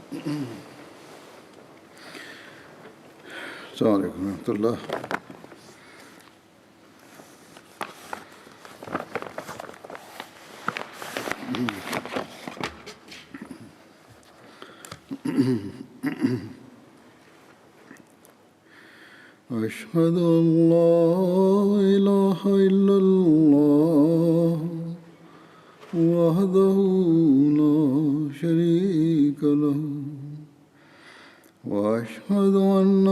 السلام علیکم ورحمۃ اللہ۔ أشهد أن لا إله إلا الله وحده لا شريك له وأشهد أن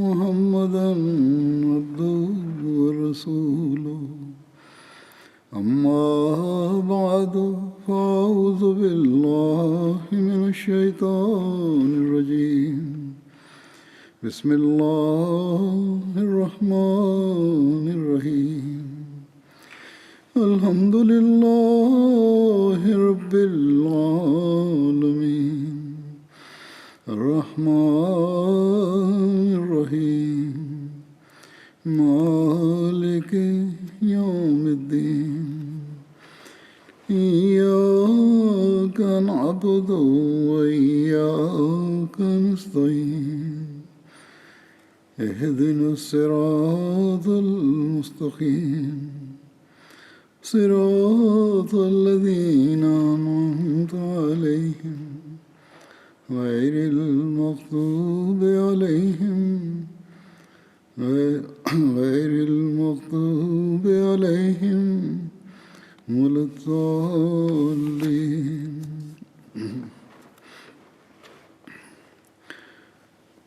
محمدا عبده ورسوله أما بعد فأعوذ بالله من الشيطان الرجيم بسم الله الرحمن الرحيم الحمد لله رب العالمين الرحمن الرحيم مالك يوم الدين إياك نعبد وإياك نستعين اهدنا الصراط المستقيم صراط الذين أنعمت عليهم غير المغضوب عليهم ولا الضالين۔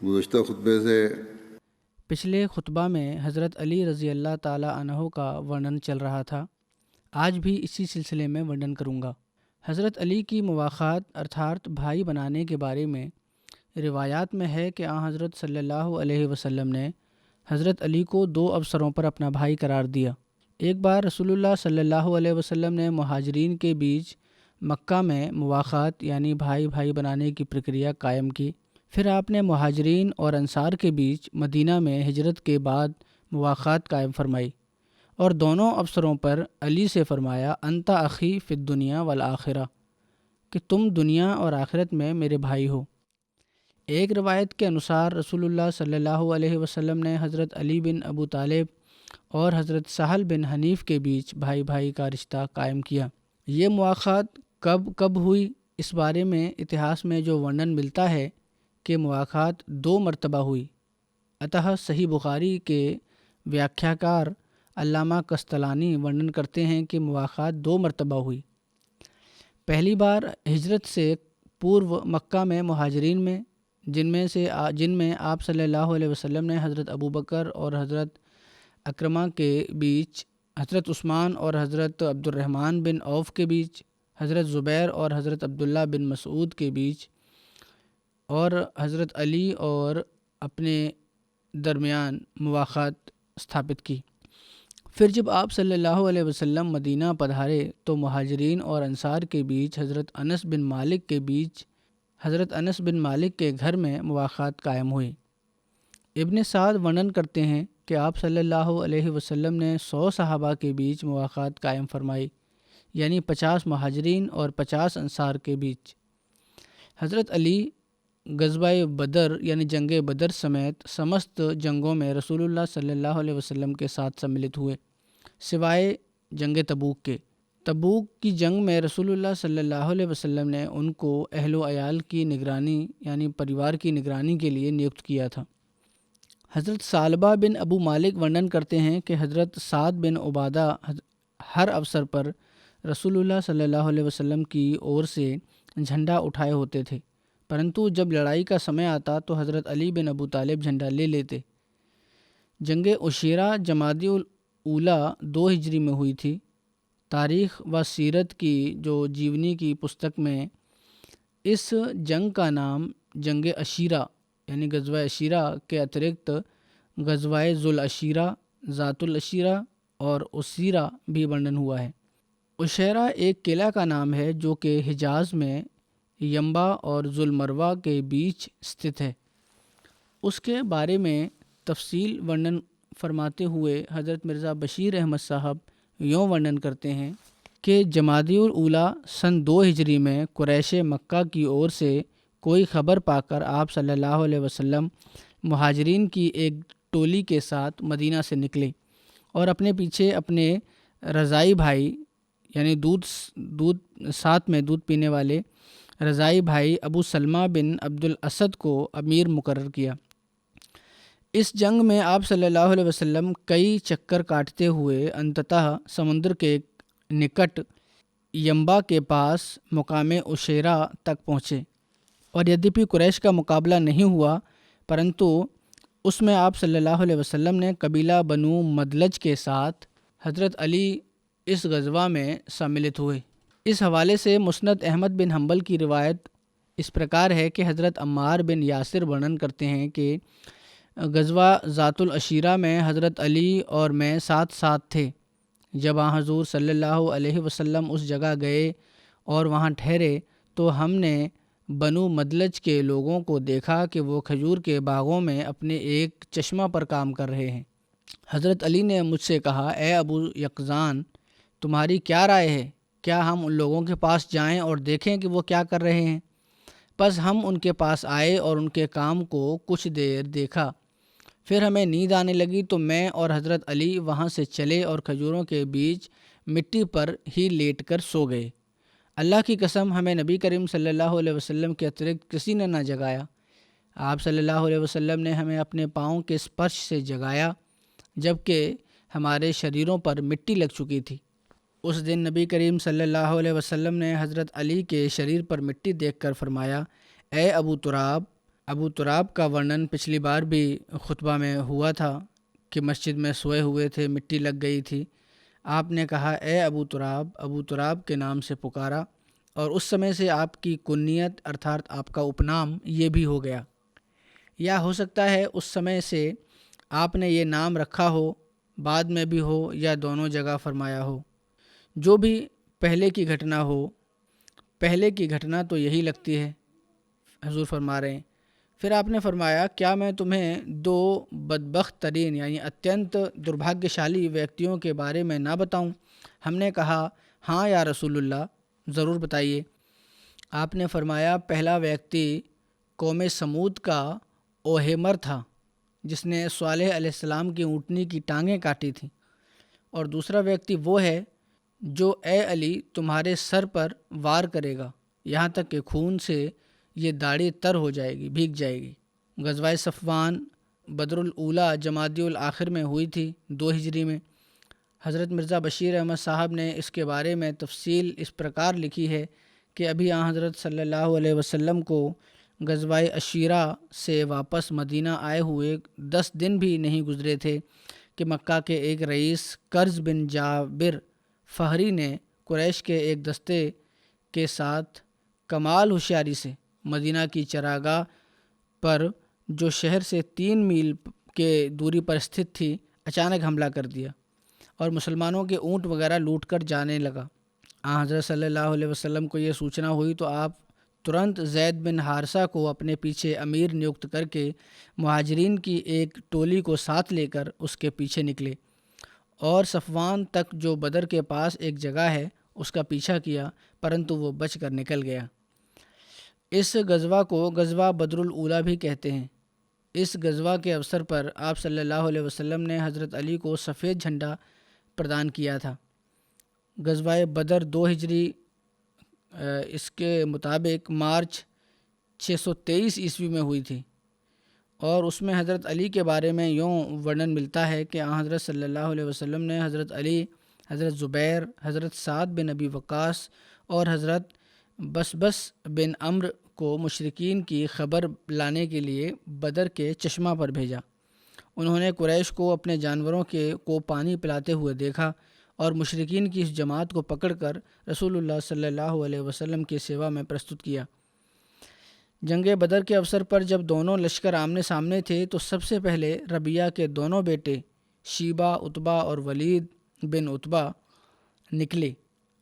گزشتہ خطبے سے پچھلے خطبہ میں حضرت علی رضی اللہ تعالیٰ عنہ کا ورنن چل رہا تھا، آج بھی اسی سلسلے میں ورنن کروں گا۔ حضرت علی کی مواخات ارتھات بھائی بنانے کے بارے میں روایات میں ہے کہ آن حضرت صلی اللہ علیہ وسلم نے حضرت علی کو 2 اوسروں پر اپنا بھائی قرار دیا۔ ایک بار رسول اللہ صلی اللہ علیہ وسلم نے مہاجرین کے بیچ مکہ میں مواخات یعنی بھائی بھائی بنانے کی پرکریا قائم کی۔ پھر آپ نے مہاجرین اور انصار کے بیچ مدینہ میں ہجرت کے بعد مواخات قائم فرمائی اور دونوں اوسروں پر علی سے فرمایا انت اخی فی الدنیا والآخرہ، کہ تم دنیا اور آخرت میں میرے بھائی ہو۔ ایک روایت کے انصار رسول اللہ صلی اللہ علیہ وسلم نے حضرت علی بن ابو طالب اور حضرت سہل بن حنیف کے بیچ بھائی بھائی کا رشتہ قائم کیا۔ یہ مواخات کب ہوئی، اس بارے میں اتہاس میں جو ورنن ملتا ہے کہ مواخات 2 مرتبہ ہوئی۔ اتہ صحیح بخاری کے ویاکھیاکار علامہ قسطلانی ورنن کرتے ہیں کہ مواخات 2 مرتبہ ہوئی۔ پہلی بار ہجرت سے پورو مکہ میں مہاجرین میں، جن میں آپ صلی اللہ علیہ وسلم نے حضرت ابوبکر اور حضرت اکرمہ کے بیچ، حضرت عثمان اور حضرت عبد الرحمن بن عوف کے بیچ، حضرت زبیر اور حضرت عبداللہ بن مسعود کے بیچ اور حضرت علی اور اپنے درمیان مواخات ثابت کی۔ پھر جب آپ صلی اللہ علیہ وسلم مدینہ پدھارے تو مہاجرین اور انصار کے بیچ حضرت انس بن مالک کے گھر میں مواخات قائم ہوئی۔ ابن سعد ورنن کرتے ہیں کہ آپ صلی اللہ علیہ وسلم نے 100 صحابہ کے بیچ مواخات قائم فرمائی، یعنی 50 مہاجرین اور 50 انصار کے بیچ۔ حضرت علی غزوہ بدر یعنی جنگ بدر سمیت سمست جنگوں میں رسول اللہ صلی اللہ علیہ وسلم کے ساتھ سملت ہوئے، سوائے جنگ تبوک کے۔ تبوک کی جنگ میں رسول اللہ صلی اللہ علیہ وسلم نے ان کو اہل و عیال کی نگرانی یعنی پریوار کی نگرانی کے لیے نیوکت کیا تھا۔ حضرت ثعلبہ بن ابو مالک ورنن کرتے ہیں کہ حضرت سعد بن عبادہ ہر اوسر پر رسول اللہ صلی اللہ علیہ وسلم کی اور سے جھنڈا اٹھائے ہوتے تھے، پرنتو جب لڑائی کا سمے آتا تو حضرت علی بن ابو طالب جھنڈا لے لیتے۔ جنگ عشیرہ جمادی الاولیٰ 2 ہجری میں ہوئی تھی۔ تاریخ و سیرت کی جو جیونی کی پستک میں اس جنگ کا نام جنگ عشیرہ یعنی غزوہ عشیرہ کے اترکت غزوہ ذوالعشیرہ، ذات العشیرہ اور عسیرہ بھی ورنن ہوا ہے۔ عشیرہ ایک قلعہ کا نام ہے جو کہ حجاز میں ینبع اور ذوالمروہ کے بیچ استھت ہے۔ اس کے بارے میں تفصیل ورنن فرماتے ہوئے حضرت مرزا بشیر احمد صاحب یوں ورنن کرتے ہیں کہ جمادی الاولیٰ سن 2 ہجری میں قریش مکہ کی اور سے کوئی خبر پا کر آپ صلی اللہ علیہ وسلم مہاجرین کی ایک ٹولی کے ساتھ مدینہ سے نکلے اور اپنے پیچھے اپنے رضائی بھائی یعنی ساتھ میں دودھ پینے والے رضائی بھائی ابو سلمہ بن عبد الاسد کو امیر مقرر کیا۔ اس جنگ میں آپ صلی اللہ علیہ وسلم کئی چکر کاٹتے ہوئے انتتہ سمندر کے نکٹ ینبا کے پاس مقام عشیرہ تک پہنچے، اور یدیپی قریش کا مقابلہ نہیں ہوا پرنتو اس میں آپ صلی اللہ علیہ وسلم نے قبیلہ بنو مدلج کے ساتھ حضرت علی اس غزوہ میں شاملت ہوئے۔ اس حوالے سے مسند احمد بن حنبل کی روایت اس پرکار ہے کہ حضرت عمار بن یاسر ورنن کرتے ہیں کہ غزوہ ذات العشیرہ میں حضرت علی اور میں ساتھ ساتھ تھے۔ جب حضور صلی اللہ علیہ وسلم اس جگہ گئے اور وہاں ٹھہرے تو ہم نے بنو مدلج کے لوگوں کو دیکھا کہ وہ کھجور کے باغوں میں اپنے ایک چشمہ پر کام کر رہے ہیں۔ حضرت علی نے مجھ سے کہا، اے ابو یقظان، تمہاری کیا رائے ہے؟ کیا ہم ان لوگوں کے پاس جائیں اور دیکھیں کہ وہ کیا کر رہے ہیں؟ پس ہم ان کے پاس آئے اور ان کے کام کو کچھ دیر دیکھا، پھر ہمیں نیند آنے لگی تو میں اور حضرت علی وہاں سے چلے اور کھجوروں کے بیچ مٹی پر ہی لیٹ کر سو گئے۔ اللہ کی قسم، ہمیں نبی کریم صلی اللہ علیہ وسلم کے اترکت کسی نے نہ جگایا۔ آپ صلی اللہ علیہ وسلم نے ہمیں اپنے پاؤں کے اسپرش سے جگایا جبکہ ہمارے شریروں پر مٹی لگ چکی تھی۔ اس دن نبی کریم صلی اللہ علیہ وسلم نے حضرت علی کے شریر پر مٹی دیکھ کر فرمایا، اے ابو تراب۔ ابو تراب کا ورنن پچھلی بار بھی خطبہ میں ہوا تھا کہ مسجد میں سوئے ہوئے تھے، مٹی لگ گئی تھی۔ آپ نے کہا، اے ابو تراب، ابو تراب کے نام سے پکارا، اور اس سمے سے آپ کی کنیت ارتھات آپ کا اپنام یہ بھی ہو گیا، یا ہو سکتا ہے اس سمے سے آپ نے یہ نام رکھا ہو، بعد میں بھی ہو یا دونوں جگہ فرمایا ہو۔ جو بھی پہلے کی گھٹنا ہو، پہلے کی گھٹنا تو یہی لگتی ہے، حضور فرما رہے ہیں۔ پھر آپ نے فرمایا، کیا میں تمہیں دو بدبخت ترین یعنی اتینت دربھاگیہشالی ویکتیوں کے بارے میں نہ بتاؤں؟ ہم نے کہا، ہاں یا رسول اللہ، ضرور بتائیے۔ آپ نے فرمایا، پہلا ویکتی قوم سمود کا اوہیمر تھا جس نے صالح علیہ السلام کی اونٹنی کی ٹانگیں کاٹی تھیں، اور دوسرا ویکتی وہ ہے جو اے علی تمہارے سر پر وار کرے گا یہاں تک کہ خون سے یہ داڑھی تر ہو جائے گی، بھیگ جائے گی۔ غزوہ صفوان بدر الاولیٰ جمادی الآخر میں ہوئی تھی 2 ہجری میں۔ حضرت مرزا بشیر احمد صاحب نے اس کے بارے میں تفصیل اس پرکار لکھی ہے کہ ابھی حضرت صلی اللہ علیہ وسلم کو غزوہ عشیرہ سے واپس مدینہ آئے ہوئے 10 دن بھی نہیں گزرے تھے کہ مکہ کے ایک رئیس کرز بن جابر فہری نے قریش کے ایک دستے کے ساتھ کمال ہوشیاری سے مدینہ کی چراگاہ پر جو شہر سے 3 میل کے دوری پر استھت تھی اچانک حملہ کر دیا اور مسلمانوں کے اونٹ وغیرہ لوٹ کر جانے لگا۔ حضرت صلی اللہ علیہ وسلم کو یہ سوچنا ہوئی تو آپ ترنت زید بن حارثہ کو اپنے پیچھے امیر نیوکت کر کے مہاجرین کی ایک ٹولی کو ساتھ لے کر اس کے پیچھے نکلے اور صفوان تک جو بدر کے پاس ایک جگہ ہے اس کا پیچھا کیا، پرنتو وہ بچ کر نکل گیا۔ اس غزوہ کو غزوہ بدر الاولیٰ بھی کہتے ہیں۔ اس غزوہ کے اوسر پر آپ صلی اللہ علیہ وسلم نے حضرت علی کو سفید جھنڈا پردان کیا تھا۔ غزوہ بدر 2 ہجری اس کے مطابق مارچ 623 عیسوی میں ہوئی تھی، اور اس میں حضرت علی کے بارے میں یوں ورنن ملتا ہے کہ حضرت صلی اللہ علیہ وسلم نے حضرت علی، حضرت زبیر، حضرت سعد بن ابی وقاص اور حضرت بسبس بن عمرو کو مشرکین کی خبر لانے کے لیے بدر کے چشمہ پر بھیجا۔ انہوں نے قریش کو اپنے جانوروں کو پانی پلاتے ہوئے دیکھا اور مشرکین کی اس جماعت کو پکڑ کر رسول اللہ صلی اللہ علیہ وسلم کی سیوا میں پرستت کیا۔ جنگ بدر کے اوسر پر جب دونوں لشکر آمنے سامنے تھے تو سب سے پہلے ربیعہ کے دونوں بیٹے شیبہ عتبہ اور ولید بن عتبہ نکلے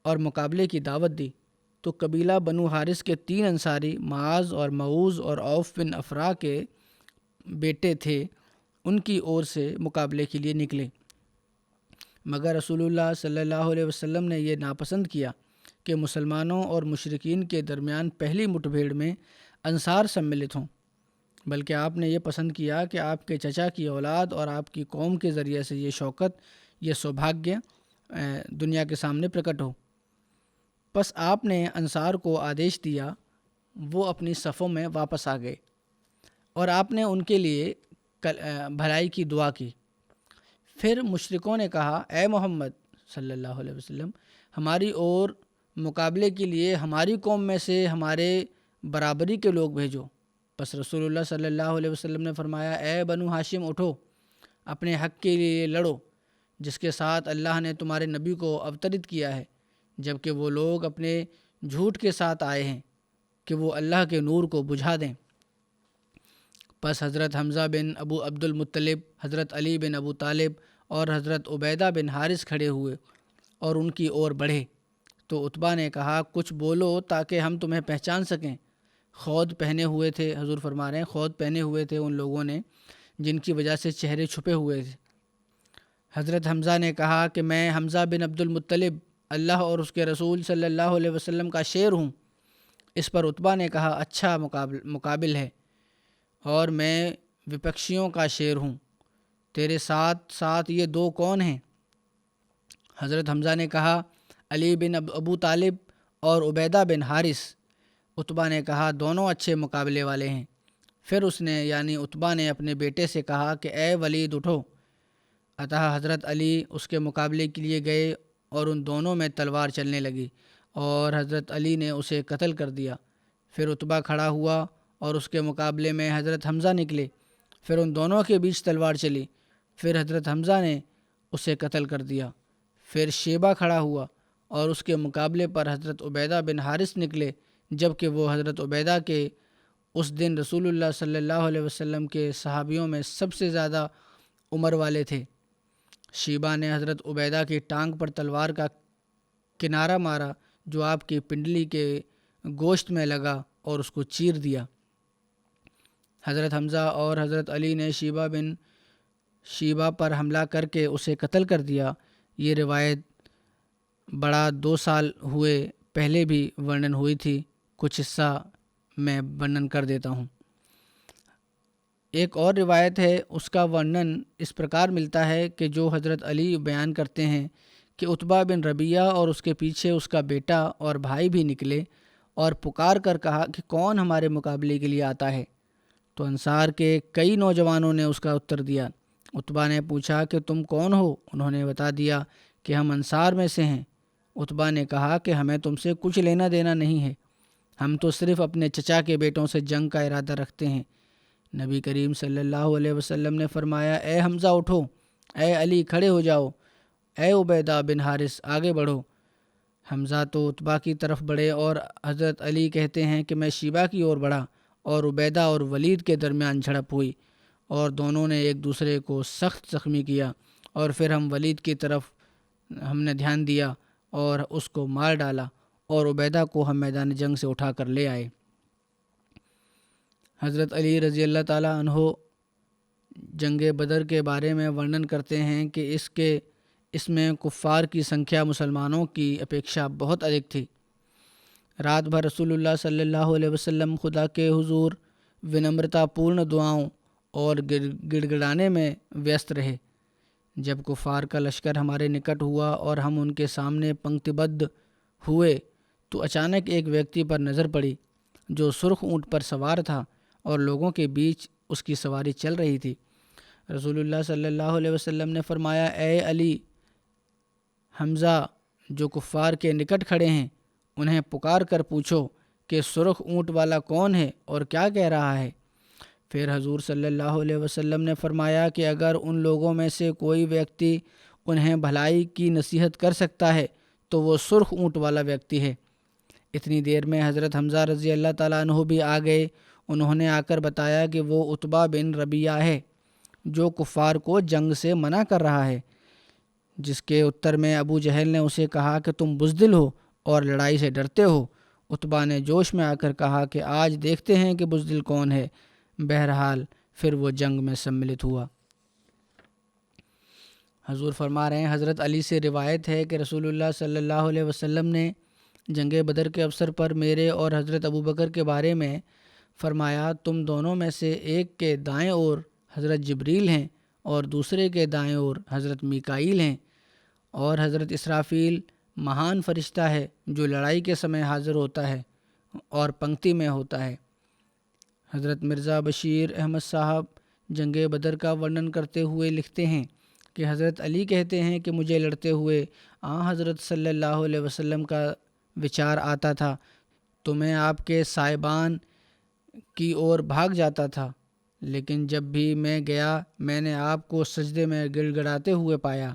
اور مقابلے کی دعوت دی، تو قبیلہ بنو حارث کے 3 انصاری معاذ اور معوذ اور عوف بن افراء کے بیٹے تھے، ان کی اور سے مقابلے کے لیے نکلے، مگر رسول اللہ صلی اللہ علیہ وسلم نے یہ ناپسند کیا کہ مسلمانوں اور مشرکین کے درمیان پہلی مٹبھیڑ میں انصار سملت ہوں، بلکہ آپ نے یہ پسند کیا کہ آپ کے چچا کی اولاد اور آپ کی قوم کے ذریعے سے یہ شوکت، یہ سوبھاگیہ دنیا کے سامنے پرکٹ ہو۔ پس آپ نے انصار کو آدیش دیا، وہ اپنی صفوں میں واپس آ گئے اور آپ نے ان کے لیے بھلائی کی دعا کی۔ پھر مشرکوں نے کہا، اے محمد صلی اللہ علیہ وسلم، ہماری اور مقابلے کے لیے ہماری قوم میں سے ہمارے برابری کے لوگ بھیجو۔ پس رسول اللہ صلی اللہ علیہ وسلم نے فرمایا، اے بنو ہاشم، اٹھو، اپنے حق کے لیے لڑو جس کے ساتھ اللہ نے تمہارے نبی کو اوترت کیا ہے، جبکہ وہ لوگ اپنے جھوٹ کے ساتھ آئے ہیں کہ وہ اللہ کے نور کو بجھا دیں۔ پس حضرت حمزہ بن ابو عبد المطلب، حضرت علی بن ابو طالب اور حضرت عبیدہ بن حارث کھڑے ہوئے اور ان کی اور بڑھے، تو عتبہ نے کہا، کچھ بولو تاکہ ہم تمہیں پہچان سکیں۔ خود پہنے ہوئے تھے، حضور فرما رہے ہیں، خود پہنے ہوئے تھے ان لوگوں نے جن کی وجہ سے چہرے چھپے ہوئے تھے۔ حضرت حمزہ نے کہا کہ میں حمزہ بن عبد المطلب، اللہ اور اس کے رسول صلی اللہ علیہ وسلم کا شیر ہوں۔ اس پر عتبہ نے کہا، اچھا مقابل ہے، اور میں وپکشیوں کا شیر ہوں، تیرے ساتھ ساتھ یہ دو کون ہیں؟ حضرت حمزہ نے کہا، علی بن ابو طالب اور عبیدہ بن حارث۔ عتبہ نے کہا، دونوں اچھے مقابلے والے ہیں۔ پھر اس نے یعنی عتبہ نے اپنے بیٹے سے کہا کہ اے ولید اٹھو۔ اتہ حضرت علی اس کے مقابلے کے لیے گئے اور ان دونوں میں تلوار چلنے لگی اور حضرت علی نے اسے قتل کر دیا۔ پھر عتبہ کھڑا ہوا اور اس کے مقابلے میں حضرت حمزہ نکلے، پھر ان دونوں کے بیچ تلوار چلی، پھر حضرت حمزہ نے اسے قتل کر دیا۔ پھر شیبہ کھڑا ہوا اور اس کے مقابلے پر حضرت عبیدہ بن حارث نکلے، جبکہ وہ حضرت عبیدہ کے اس دن رسول اللہ صلی اللہ علیہ وسلم کے صحابیوں میں سب سے زیادہ عمر والے تھے۔ شیبہ نے حضرت عبیدہ کی ٹانگ پر تلوار کا کنارہ مارا جو آپ کی پنڈلی کے گوشت میں لگا اور اس کو چیر دیا۔ حضرت حمزہ اور حضرت علی نے شیبہ پر حملہ کر کے اسے قتل کر دیا۔ یہ روایت بڑا 2 سال ہوئے پہلے بھی ورنن ہوئی تھی، کچھ حصہ میں ورنن کر دیتا ہوں۔ ایک اور روایت ہے، اس کا ورنن اس پرکار ملتا ہے کہ جو حضرت علی بیان کرتے ہیں کہ عتبہ بن ربیعہ اور اس کے پیچھے اس کا بیٹا اور بھائی بھی نکلے اور پکار کر کہا کہ کون ہمارے مقابلے کے لیے آتا ہے؟ تو انصار کے کئی نوجوانوں نے اس کا اتر دیا۔ عتبہ نے پوچھا کہ تم کون ہو؟ انہوں نے بتا دیا کہ ہم انصار میں سے ہیں۔ عتبہ نے کہا کہ ہمیں تم سے کچھ لینا دینا نہیں ہے، ہم تو صرف اپنے چچا کے بیٹوں سے جنگ کا ارادہ رکھتے ہیں۔ نبی کریم صلی اللہ علیہ وسلم نے فرمایا، اے حمزہ اٹھو، اے علی کھڑے ہو جاؤ، اے عبیدہ بن حارث آگے بڑھو۔ حمزہ تو عتبہ کی طرف بڑھے اور حضرت علی کہتے ہیں کہ میں شیبہ کی اور بڑھا اور عبیدہ اور ولید کے درمیان جھڑپ ہوئی اور دونوں نے ایک دوسرے کو سخت زخمی کیا، اور پھر ہم ولید کی طرف ہم نے دھیان دیا اور اس کو مار ڈالا اور عبیدہ کو ہم میدان جنگ سے اٹھا کر لے آئے۔ حضرت علی رضی اللہ تعالیٰ عنہ جنگ بدر کے بارے میں ورنن کرتے ہیں کہ اس میں کفار کی سنکھیا مسلمانوں کی اپیکشا بہت ادھک تھی۔ رات بھر رسول اللہ صلی اللہ علیہ وسلم خدا کے حضور ونمرتا پورن دعاؤں اور گڑ گڑانے میں ویست رہے۔ جب کفار کا لشکر ہمارے نکٹ ہوا اور ہم ان کے سامنے پنکتی بدھ ہوئے تو اچانک ایک ویکتی پر نظر پڑی جو سرخ اونٹ پر سوار تھا اور لوگوں کے بیچ اس کی سواری چل رہی تھی۔ رسول اللہ صلی اللہ علیہ وسلم نے فرمایا، اے علی، حمزہ جو کفار کے نکٹ کھڑے ہیں انہیں پکار کر پوچھو کہ سرخ اونٹ والا کون ہے اور کیا کہہ رہا ہے۔ پھر حضور صلی اللہ علیہ وسلم نے فرمایا کہ اگر ان لوگوں میں سے کوئی ویکتی انہیں بھلائی کی نصیحت کر سکتا ہے تو وہ سرخ اونٹ والا ویکتی ہے۔ اتنی دیر میں حضرت حمزہ رضی اللہ تعالیٰ عنہ بھی آ گئے۔ انہوں نے آ کر بتایا کہ وہ عتبہ بن ربیعہ ہے جو کفار کو جنگ سے منع کر رہا ہے، جس کے اتر میں ابو جہل نے اسے کہا کہ تم بزدل ہو اور لڑائی سے ڈرتے ہو۔ عتبہ نے جوش میں آ کر کہا کہ آج دیکھتے ہیں کہ بزدل کون ہے۔ بہرحال پھر وہ جنگ میں سملت ہوا۔ حضور فرما رہے ہیں، حضرت علی سے روایت ہے کہ رسول اللہ صلی اللہ علیہ وسلم نے جنگ بدر کے اوسر پر میرے اور حضرت ابوبکر کے بارے میں فرمایا تم دونوں میں سے ایک کے دائیں اور حضرت جبریل ہیں اور دوسرے کے دائیں اور حضرت میکائیل ہیں، اور حضرت اسرافیل مہان فرشتہ ہے جو لڑائی کے سمے حاضر ہوتا ہے اور پنکتی میں ہوتا ہے۔ حضرت مرزا بشیر احمد صاحب جنگ بدر کا ورنن کرتے ہوئے لکھتے ہیں کہ حضرت علی کہتے ہیں کہ مجھے لڑتے ہوئے حضرت صلی اللہ علیہ وسلم کا وچار آتا تھا تو میں آپ کے سائبان کی اور بھاگ جاتا تھا، لیکن جب بھی میں گیا میں نے آپ کو سجدے میں گڑ گڑاتے ہوئے پایا،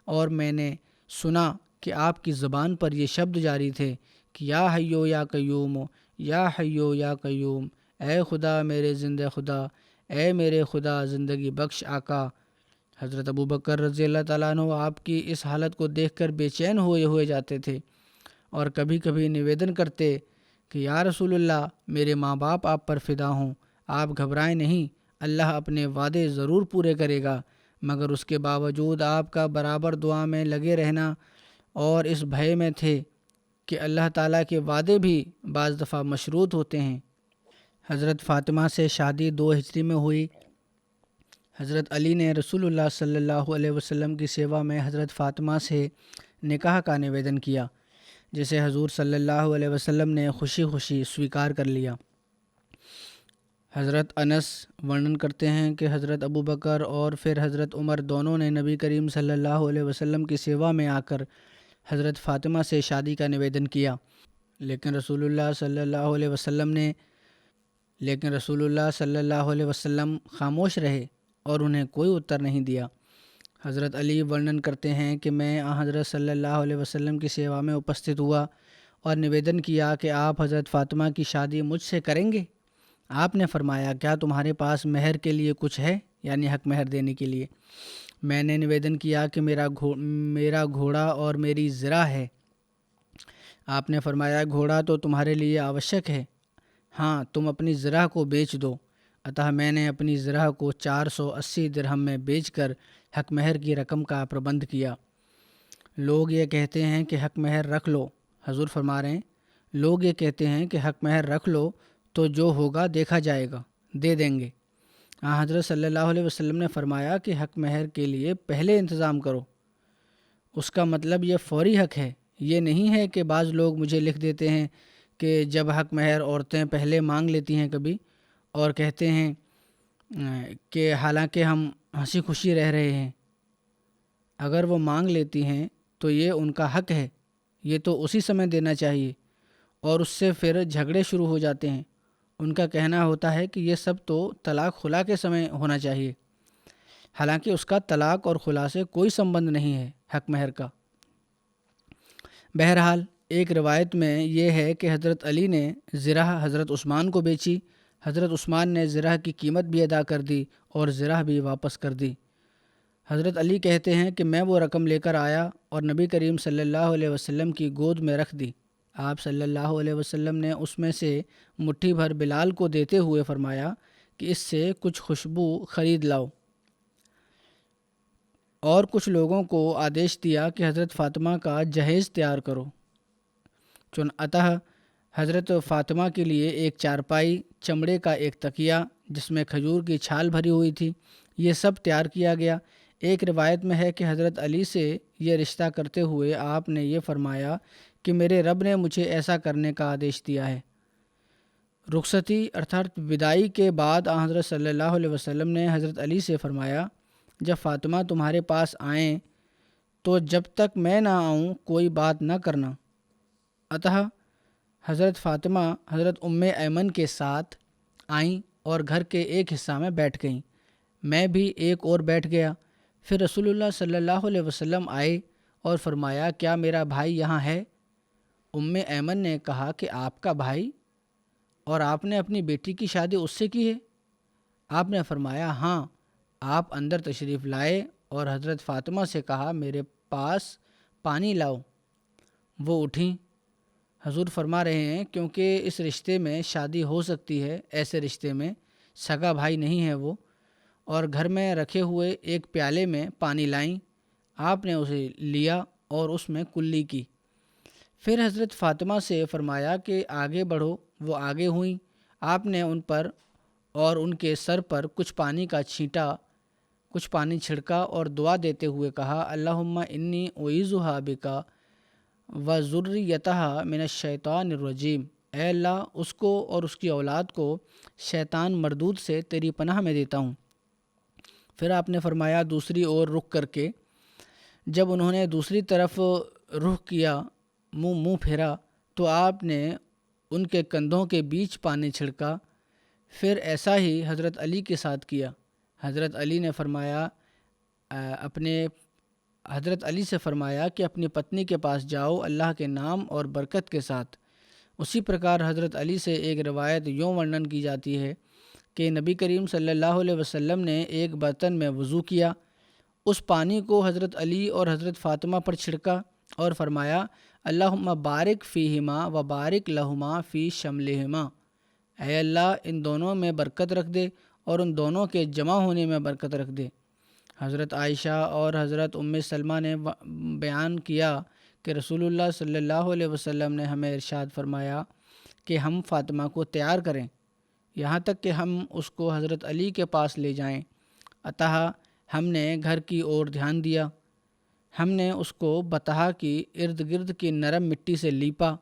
اور میں نے سنا کہ آپ کی زبان پر یہ شبد جاری تھے کہ یا حیو یا قیوم، یا حیو یا قیوم، اے خدا میرے زندہ خدا، اے میرے خدا زندگی بخش آقا۔ حضرت ابوبکر رضی اللہ تعالیٰ عنہ آپ کی اس حالت کو دیکھ کر بے چین ہوئے جاتے تھے اور کبھی کبھی نویدن کرتے کہ یا رسول اللہ میرے ماں باپ آپ پر فدا ہوں، آپ گھبرائیں نہیں، اللہ اپنے وعدے ضرور پورے کرے گا، مگر اس کے باوجود آپ کا برابر دعا میں لگے رہنا اور اس بھے میں تھے کہ اللہ تعالیٰ کے وعدے بھی بعض دفعہ مشروط ہوتے ہیں۔ حضرت فاطمہ سے شادی 2 ہجری میں ہوئی۔ حضرت علی نے رسول اللہ صلی اللہ علیہ وسلم کی سیوا میں حضرت فاطمہ سے نکاح کا نویدن کیا، جسے حضور صلی اللہ علیہ وسلم نے خوشی خوشی سویکار کر لیا۔ حضرت انس ورنن کرتے ہیں کہ حضرت ابوبکر اور پھر حضرت عمر دونوں نے نبی کریم صلی اللہ علیہ وسلم کی سیوا میں آ کر حضرت فاطمہ سے شادی کا نویدن کیا، لیکن رسول اللہ صلی اللہ علیہ وسلم خاموش رہے اور انہیں کوئی اتر نہیں دیا۔ حضرت علی ورنن کرتے ہیں کہ میں حضرت صلی اللہ علیہ وسلم کی سیوا میں اپستھت ہوا اور نویدن کیا کہ آپ حضرت فاطمہ کی شادی مجھ سے کریں گے۔ آپ نے فرمایا کیا تمہارے پاس مہر کے لیے کچھ ہے، یعنی حق مہر دینے کے لیے؟ میں نے نویدن کیا کہ میرا گھوڑا اور میری زرہ ہے۔ آپ نے فرمایا گھوڑا تو تمہارے لیے آوشک ہے، ہاں تم اپنی زرہ کو بیچ دو۔ اتہ میں نے اپنی زرہ کو 480 درہم میں بیچ کر حق مہر کی رقم کا پربند کیا۔ لوگ یہ کہتے ہیں کہ حق مہر رکھ لو، حضور فرما رہے ہیں لوگ یہ کہتے ہیں کہ حق مہر رکھ لو تو جو ہوگا دیکھا جائے گا، دے دیں گے۔ حضرت صلی اللہ علیہ وسلم نے فرمایا کہ حق مہر کے لیے پہلے انتظام کرو، اس کا مطلب یہ فوری حق ہے، یہ نہیں ہے کہ بعض لوگ مجھے لکھ دیتے ہیں کہ جب حق مہر عورتیں پہلے مانگ لیتی ہیں کبھی اور کہتے ہیں کہ حالانکہ ہم ہنسی خوشی رہ رہے ہیں، اگر وہ مانگ لیتی ہیں تو یہ ان کا حق ہے، یہ تو اسی سمے دینا چاہیے، اور اس سے پھر جھگڑے شروع ہو جاتے ہیں۔ ان کا کہنا ہوتا ہے کہ یہ سب تو طلاق خلا کے سمے ہونا چاہیے، حالانکہ اس کا طلاق اور خلا سے کوئی سمبند نہیں ہے حق مہر کا۔ بہرحال ایک روایت میں یہ ہے کہ حضرت علی نے زرہ حضرت عثمان کو بیچی، حضرت عثمان نے زرہ کی قیمت بھی ادا کر دی اور زرہ بھی واپس کر دی۔ حضرت علی کہتے ہیں کہ میں وہ رقم لے کر آیا اور نبی کریم صلی اللہ علیہ وسلم کی گود میں رکھ دی۔ آپ صلی اللہ علیہ وسلم نے اس میں سے مٹھی بھر بلال کو دیتے ہوئے فرمایا کہ اس سے کچھ خوشبو خرید لاؤ، اور کچھ لوگوں کو آدیش دیا کہ حضرت فاطمہ کا جہیز تیار کرو۔ اتہ حضرت فاطمہ کے لیے ایک چارپائی، چمڑے کا ایک تکیہ جس میں کھجور کی چھال بھری ہوئی تھی، یہ سب تیار کیا گیا۔ ایک روایت میں ہے کہ حضرت علی سے یہ رشتہ کرتے ہوئے آپ نے یہ فرمایا کہ میرے رب نے مجھے ایسا کرنے کا آدیش دیا ہے۔ رخصتی ارتھات وداعی کے بعد حضرت صلی اللہ علیہ وسلم نے حضرت علی سے فرمایا جب فاطمہ تمہارے پاس آئیں تو جب تک میں نہ آؤں کوئی بات نہ کرنا۔ اتہ حضرت فاطمہ حضرت ایمن کے ساتھ آئیں اور گھر کے ایک حصہ میں بیٹھ گئیں، میں بھی ایک اور بیٹھ گیا۔ پھر رسول اللہ صلی اللہ علیہ وسلم آئے اور فرمایا کیا میرا بھائی یہاں ہے؟ ایمن نے کہا کہ آپ کا بھائی، اور آپ نے اپنی بیٹی کی شادی اس سے کی ہے؟ آپ نے فرمایا ہاں۔ آپ اندر تشریف لائے اور حضرت فاطمہ سے کہا میرے پاس پانی لاؤ، وہ اٹھیں۔ حضور فرما رہے ہیں کیونکہ اس رشتے میں شادی ہو سکتی ہے، ایسے رشتے میں سگا بھائی نہیں ہے وہ، اور گھر میں رکھے ہوئے ایک پیالے میں پانی لائیں، آپ نے اسے لیا اور اس میں کلی کی۔ پھر حضرت فاطمہ سے فرمایا کہ آگے بڑھو، وہ آگے ہوئیں۔ آپ نے ان پر اور ان کے سر پر کچھ پانی چھڑکا اور دعا دیتے ہوئے کہا، اللہم انی اعیذھا بکا و ذریتھا من الشیطان الرجیم، اے اللہ اس کو اور اس کی اولاد کو شیطان مردود سے تیری پناہ میں دیتا ہوں۔ پھر آپ نے فرمایا دوسری اور رخ کر کے، جب انہوں نے دوسری طرف رخ کیا، منہ پھیرا، تو آپ نے ان کے کندھوں کے بیچ پانی چھڑکا۔ پھر ایسا ہی حضرت علی کے ساتھ کیا۔ حضرت علی سے فرمایا کہ اپنی پتنی کے پاس جاؤ اللہ کے نام اور برکت کے ساتھ۔ اسی پرکار حضرت علی سے ایک روایت یوں ورنن کی جاتی ہے کہ نبی کریم صلی اللہ علیہ وسلم نے ایک برتن میں وضو کیا، اس پانی کو حضرت علی اور حضرت فاطمہ پر چھڑکا اور فرمایا، اللہم بارک فیہما و بارک لہما فی شملہما، اے اللہ ان دونوں میں برکت رکھ دے اور ان دونوں کے جمع ہونے میں برکت رکھ دے۔ حضرت عائشہ اور حضرت سلمہ نے بیان کیا کہ رسول اللہ صلی اللہ علیہ وسلم نے ہمیں ارشاد فرمایا کہ ہم فاطمہ کو تیار کریں، یہاں تک کہ ہم اس کو حضرت علی کے پاس لے جائیں۔ اتہا ہم نے گھر کی اور دھیان دیا، ہم نے اس کو بطحا کی ارد گرد کی نرم مٹی سے لیپا،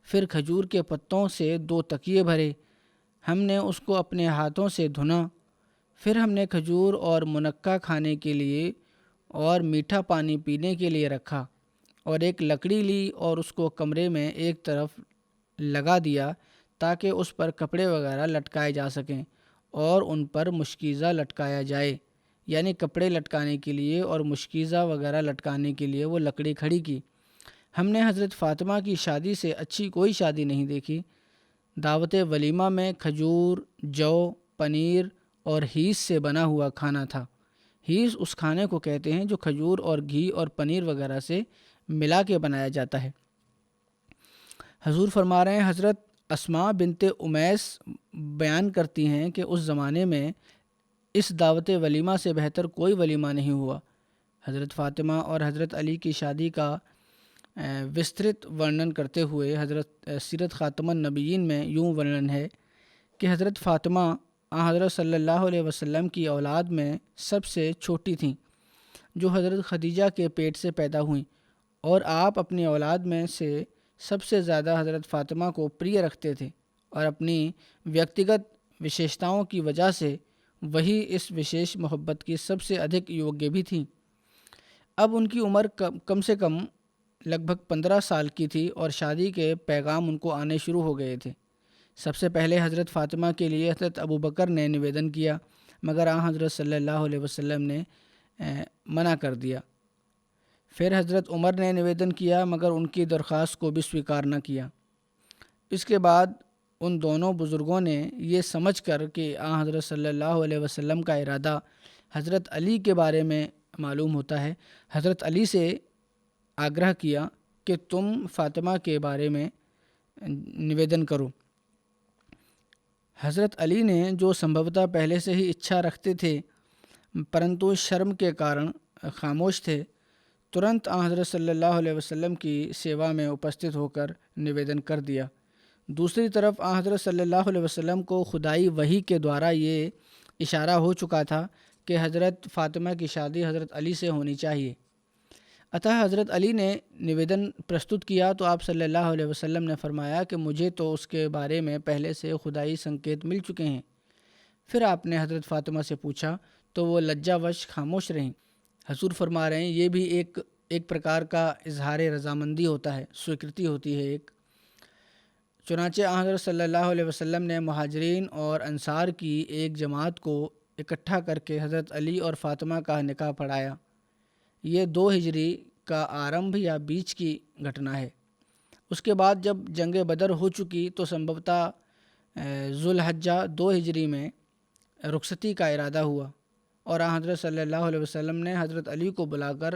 پھر کھجور کے پتوں سے 2 تکیے بھرے، ہم نے اس کو اپنے ہاتھوں سے دھنا، پھر ہم نے کھجور اور منقع کھانے کے لیے اور میٹھا پانی پینے کے لیے رکھا، اور ایک لکڑی لی اور اس کو کمرے میں ایک طرف لگا دیا تاکہ اس پر کپڑے وغیرہ لٹکائے جا سکیں اور ان پر مشکیزہ لٹکایا جائے، یعنی کپڑے لٹکانے کے لیے اور مشکیزہ وغیرہ لٹکانے کے لیے وہ لکڑی کھڑی کی۔ ہم نے حضرت فاطمہ کی شادی سے اچھی کوئی شادی نہیں دیکھی۔ دعوت ولیمہ میں کھجور، جو، پنیر اور ہیس سے بنا ہوا کھانا تھا۔ ہیس اس کھانے کو کہتے ہیں جو کھجور اور گھی اور پنیر وغیرہ سے ملا کے بنایا جاتا ہے۔ حضور فرما رہے ہیں، حضرت اسماء بنت امیس بیان کرتی ہیں کہ اس زمانے میں اس دعوت ولیمہ سے بہتر کوئی ولیمہ نہیں ہوا۔ حضرت فاطمہ اور حضرت علی کی شادی کا وسترت ورنن کرتے ہوئے حضرت سیرت خاتم النبیین میں یوں ورنن ہے کہ حضرت فاطمہ حضرت صلی اللہ علیہ وسلم کی اولاد میں سب سے چھوٹی تھیں، جو حضرت خدیجہ کے پیٹ سے پیدا ہوئیں، اور آپ اپنی اولاد میں سے سب سے زیادہ حضرت فاطمہ کو پریہ رکھتے تھے، اور اپنی ویکتیگت وشیشتاؤں کی وجہ سے وہی اس وشیش محبت کی سب سے ادھک یوگیہ بھی تھیں۔ اب ان کی عمر کم سے کم لگ بھگ 15 سال کی تھی اور شادی کے پیغام ان کو آنے شروع ہو گئے تھے۔ سب سے پہلے حضرت فاطمہ کے لیے حضرت ابوبکر نے نویدن کیا، مگر حضرت صلی اللہ علیہ وسلم نے منع کر دیا۔ پھر حضرت عمر نے نویدن کیا، مگر ان کی درخواست کو بھی سویکار نہ کیا۔ اس کے بعد ان دونوں بزرگوں نے یہ سمجھ کر کہ حضرت صلی اللہ علیہ وسلم کا ارادہ حضرت علی کے بارے میں معلوم ہوتا ہے، حضرت علی سے آگرہ کیا کہ تم فاطمہ کے بارے میں نویدن کرو۔ حضرت علی نے، جو سمبھوتہ پہلے سے ہی اچھا رکھتے تھے پرنتو شرم کے کارن خاموش تھے، ترنت حضرت صلی اللہ علیہ وسلم کی سیوا میں اپستھت ہو کر نویدن کر دیا۔ دوسری طرف حضرت صلی اللہ علیہ وسلم کو خدائی وحی کے دوارا یہ اشارہ ہو چکا تھا کہ حضرت فاطمہ کی شادی حضرت علی سے ہونی چاہیے۔ اتہ حضرت علی نے نویدن پرستت کیا تو آپ صلی اللہ علیہ وسلم نے فرمایا کہ مجھے تو اس کے بارے میں پہلے سے خدائی سنکیت مل چکے ہیں۔ پھر آپ نے حضرت فاطمہ سے پوچھا تو وہ لجہ وش خاموش رہیں۔ حضور فرما رہے ہیں یہ بھی ایک پرکار کا اظہار رضامندی ہوتا ہے، سویکرتی ہوتی ہے ایک۔ چنانچہ حضرت صلی اللہ علیہ وسلم نے مہاجرین اور انصار کی ایک جماعت کو اکٹھا کر کے حضرت علی اور فاطمہ کا نکاح پڑھایا۔ یہ 2 ہجری کا آرمبھ یا بیچ کی گھٹنا ہے۔ اس کے بعد جب جنگ بدر ہو چکی تو سمبھوتہ ذوالحجہ 2 ہجری میں رخصتی کا ارادہ ہوا، اور حضرت صلی اللہ علیہ وسلم نے حضرت علی کو بلا کر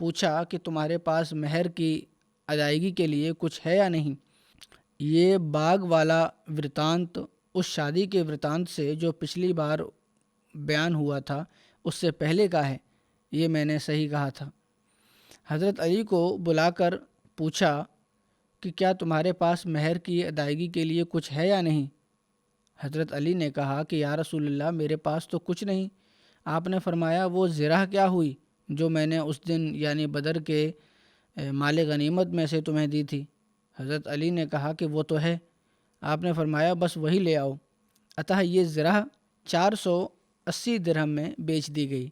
پوچھا کہ تمہارے پاس مہر کی ادائیگی کے لیے کچھ ہے یا نہیں۔ یہ باغ والا ورتانت اس شادی کے ورتانت سے جو پچھلی بار بیان ہوا تھا اس سے پہلے کا ہے، یہ میں نے صحیح کہا تھا۔ حضرت علی کو بلا کر پوچھا کہ کیا تمہارے پاس مہر کی ادائیگی کے لیے کچھ ہے یا نہیں۔ حضرت علی نے کہا کہ یا رسول اللہ میرے پاس تو کچھ نہیں۔ آپ نے فرمایا وہ زرہ کیا ہوئی جو میں نے اس دن یعنی بدر کے مال غنیمت میں سے تمہیں دی تھی؟ حضرت علی نے کہا کہ وہ تو ہے۔ آپ نے فرمایا بس وہی لے آؤ۔ اتہ یہ زرہ 480 درہم میں بیچ دی گئی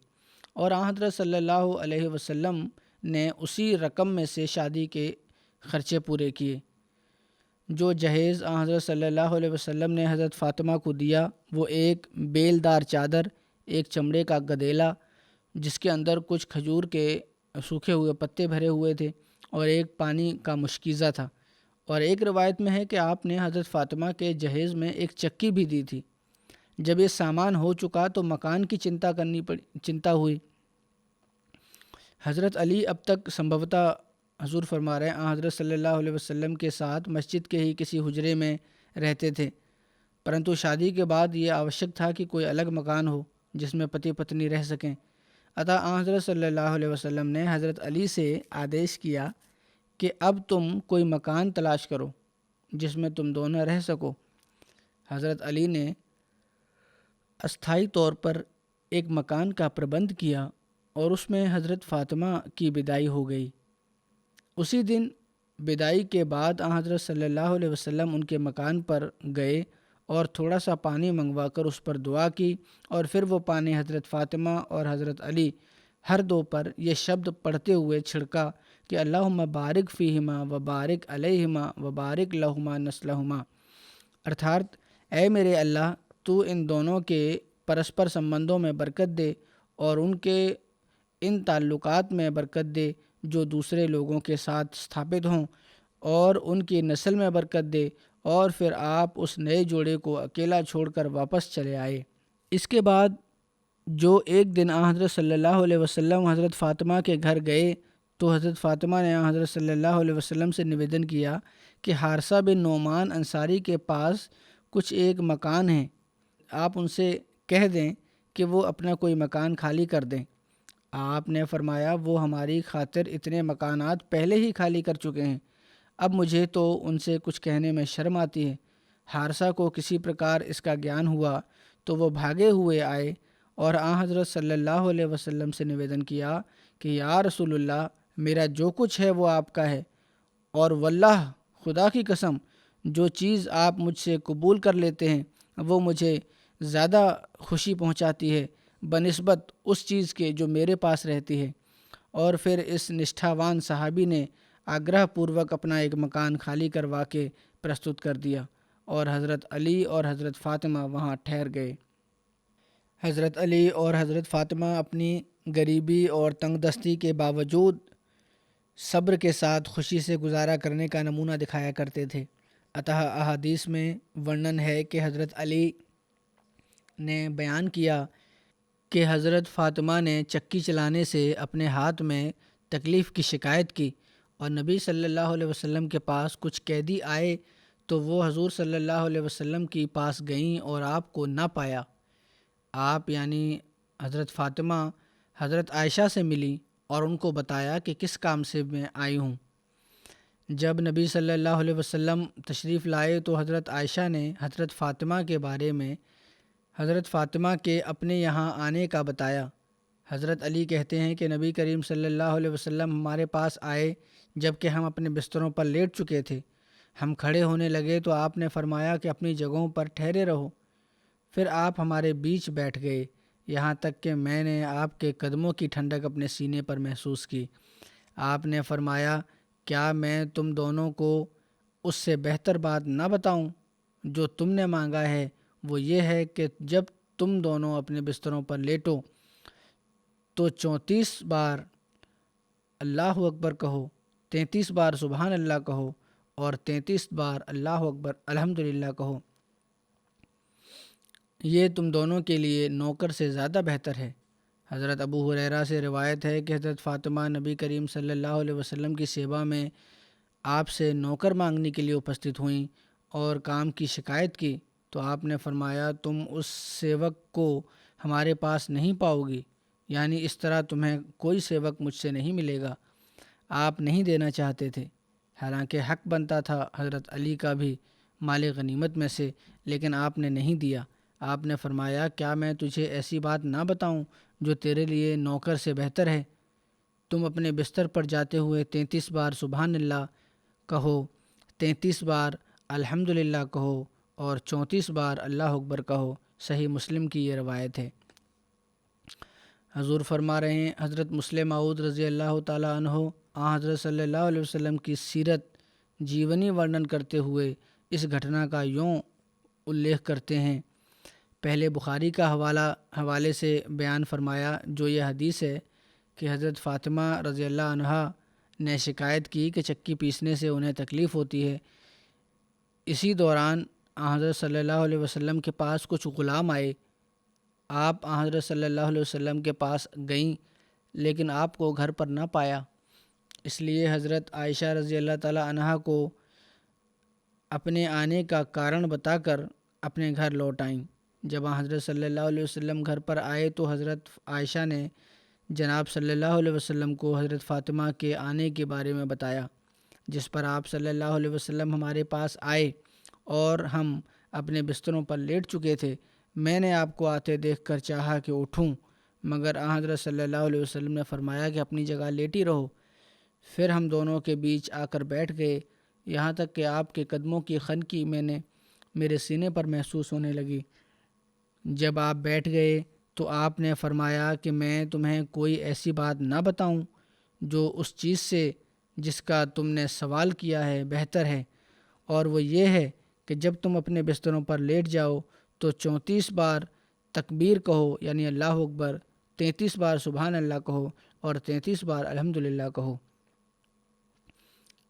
اور آن حضرت صلی اللہ علیہ وسلم نے اسی رقم میں سے شادی کے خرچے پورے کیے۔ جو جہیز آن حضرت صلی اللہ علیہ وسلم نے حضرت فاطمہ کو دیا وہ ایک بیلدار چادر، ایک چمڑے کا گدیلا جس کے اندر کچھ کھجور کے سوکھے ہوئے پتے بھرے ہوئے تھے، اور ایک پانی کا مشکیزہ تھا، اور ایک روایت میں ہے کہ آپ نے حضرت فاطمہ کے جہیز میں ایک چکی بھی دی تھی۔ جب یہ سامان ہو چکا تو مکان کی چنتا ہوئی۔ حضرت علی اب تک سنبھوتہ حضور فرما رہے ہیں حضرت صلی اللہ علیہ وسلم کے ساتھ مسجد کے ہی کسی حجرے میں رہتے تھے، پرنتو شادی کے بعد یہ آوشک تھا کہ کوئی الگ مکان ہو جس میں پتی پتنی رہ سکیں۔ عطا حضرت صلی اللہ علیہ وسلم نے حضرت علی سے آدیش کیا کہ اب تم کوئی مکان تلاش کرو جس میں تم دونوں رہ سکو۔ حضرت علی نے استھائی طور پر ایک مکان کا پربند کیا اور اس میں حضرت فاطمہ کی بدائی ہو گئی۔ اسی دن بدائی کے بعد حضرت صلی اللہ علیہ وسلم ان کے مکان پر گئے اور تھوڑا سا پانی منگوا کر اس پر دعا کی، اور پھر وہ پانی حضرت فاطمہ اور حضرت علی ہر دو پر یہ شبد پڑھتے ہوئے چھڑکا کہ اللہم بارک فیہما و بارک علیہما و بارک لہما نسلہما، ارتھات اے میرے اللہ تو ان دونوں کے پرسپر سمبندوں میں برکت دے اور ان کے ان تعلقات میں برکت دے جو دوسرے لوگوں کے ساتھ ستھاپت ہوں، اور ان کی نسل میں برکت دے، اور پھر آپ اس نئے جوڑے کو اکیلا چھوڑ کر واپس چلے آئے۔ اس کے بعد جو ایک دن حضرت صلی اللہ علیہ وسلم حضرت فاطمہ کے گھر گئے تو حضرت فاطمہ نے حضرت صلی اللہ علیہ وسلم سے نویدن کیا کہ حارثہ بن نعمان انصاری کے پاس کچھ ایک مکان ہے، آپ ان سے کہہ دیں کہ وہ اپنا کوئی مکان خالی کر دیں۔ آپ نے فرمایا وہ ہماری خاطر اتنے مکانات پہلے ہی خالی کر چکے ہیں، اب مجھے تو ان سے کچھ کہنے میں شرم آتی ہے۔ حارثہ کو کسی پرکار اس کا گیان ہوا تو وہ بھاگے ہوئے آئے اور حضرت صلی اللہ علیہ وسلم سے نویدن کیا کہ یا رسول اللہ میرا جو کچھ ہے وہ آپ کا ہے، اور واللہ خدا کی قسم جو چیز آپ مجھ سے قبول کر لیتے ہیں وہ مجھے زیادہ خوشی پہنچاتی ہے بنسبت اس چیز کے جو میرے پاس رہتی ہے۔ اور پھر اس نشٹھاوان صحابی نے آگرہ پوروک اپنا ایک مکان خالی کروا کے پرستت کر دیا، اور حضرت علی اور حضرت فاطمہ وہاں ٹھہر گئے۔ حضرت علی اور حضرت فاطمہ اپنی غریبی اور تنگ دستی کے باوجود صبر کے ساتھ خوشی سے گزارا کرنے کا نمونہ دکھایا کرتے تھے۔ اتہ احادیث میں ورنن ہے کہ حضرت علی نے بیان کیا کہ حضرت فاطمہ نے چکی چلانے سے اپنے ہاتھ میں تکلیف کی شکایت کی، اور نبی صلی اللہ علیہ وسلم کے پاس کچھ قیدی آئے تو وہ حضور صلی اللہ علیہ وسلم کی پاس گئیں اور آپ کو نہ پایا۔ آپ یعنی حضرت فاطمہ حضرت عائشہ سے ملی اور ان کو بتایا کہ کس کام سے میں آئی ہوں۔ جب نبی صلی اللہ علیہ وسلم تشریف لائے تو حضرت عائشہ نے حضرت فاطمہ کے بارے میں حضرت فاطمہ کے اپنے یہاں آنے کا بتایا۔ حضرت علی کہتے ہیں کہ نبی کریم صلی اللہ علیہ وسلم ہمارے پاس آئے جب کہ ہم اپنے بستروں پر لیٹ چکے تھے۔ ہم کھڑے ہونے لگے تو آپ نے فرمایا کہ اپنی جگہوں پر ٹھہرے رہو۔ پھر آپ ہمارے بیچ بیٹھ گئے، یہاں تک کہ میں نے آپ کے قدموں کی ٹھنڈک اپنے سینے پر محسوس کی۔ آپ نے فرمایا کیا میں تم دونوں کو اس سے بہتر بات نہ بتاؤں؟ جو تم نے مانگا ہے وہ یہ ہے کہ جب تم دونوں اپنے بستروں پر لیٹو تو 34 بار اللہ اکبر کہو، 33 بار سبحان اللہ کہو، اور 33 بار اللہ اکبر الحمدللہ کہو۔ یہ تم دونوں کے لیے نوکر سے زیادہ بہتر ہے۔ حضرت ابو ہریرہ سے روایت ہے کہ حضرت فاطمہ نبی کریم صلی اللہ علیہ وسلم کی سیوا میں آپ سے نوکر مانگنے کے لیے اپستت ہوئیں اور کام کی شکایت کی تو آپ نے فرمایا تم اس سیوک کو ہمارے پاس نہیں پاؤ گی، یعنی اس طرح تمہیں کوئی سیوک مجھ سے نہیں ملے گا۔ آپ نہیں دینا چاہتے تھے، حالانکہ حق بنتا تھا حضرت علی کا بھی، مال غنیمت میں سے، لیکن آپ نے نہیں دیا۔ آپ نے فرمایا کیا میں تجھے ایسی بات نہ بتاؤں جو تیرے لیے نوکر سے بہتر ہے؟ تم اپنے بستر پر جاتے ہوئے 33 بار سبحان اللہ کہو، 33 بار الحمدللہ کہو اور 34 بار اللہ اکبر کہو۔ صحیح مسلم کی یہ روایت ہے۔ حضور فرما رہے ہیں، حضرت مسلم معود رضی اللہ تعالیٰ عنہ حضرت صلی اللہ علیہ وسلم کی سیرت جیونی ورنن کرتے ہوئے اس گھٹنا کا یوں الیخ کرتے ہیں۔ پہلے بخاری کا حوالے سے بیان فرمایا، جو یہ حدیث ہے کہ حضرت فاطمہ رضی اللہ عنہا نے شکایت کی کہ چکی پیسنے سے انہیں تکلیف ہوتی ہے۔ اسی دوران حضرت صلی اللہ علیہ وسلم کے پاس کچھ غلام آئے۔ آپ حضرت صلی اللہ علیہ وسلم کے پاس گئیں لیکن آپ کو گھر پر نہ پایا، اس لیے حضرت عائشہ رضی اللہ تعالیٰ عنہا کو اپنے آنے کا کارن بتا کر اپنے گھر لوٹ آئیں۔ جب حضرت صلی اللہ علیہ وسلم گھر پر آئے تو حضرت عائشہ نے جناب صلی اللہ علیہ وسلم کو حضرت فاطمہ کے آنے کے بارے میں بتایا، جس پر آپ صلی اللہ علیہ وسلم ہمارے پاس آئے اور ہم اپنے بستروں پر لیٹ چکے تھے۔ میں نے آپ کو آتے دیکھ کر چاہا کہ اٹھوں، مگر حضرت صلی اللہ علیہ وسلم نے فرمایا کہ اپنی جگہ لیٹی رہو۔ پھر ہم دونوں کے بیچ آ کر بیٹھ گئے، یہاں تک کہ آپ کے قدموں کی خنکی میرے سینے پر محسوس ہونے لگی۔ جب آپ بیٹھ گئے تو آپ نے فرمایا کہ میں تمہیں کوئی ایسی بات نہ بتاؤں جو اس چیز سے جس کا تم نے سوال کیا ہے بہتر ہے، اور وہ یہ ہے کہ جب تم اپنے بستروں پر لیٹ جاؤ تو 34 بار تکبیر کہو یعنی اللہ اکبر، 33 بار سبحان اللہ کہو اور 33 بار الحمدللہ کہو،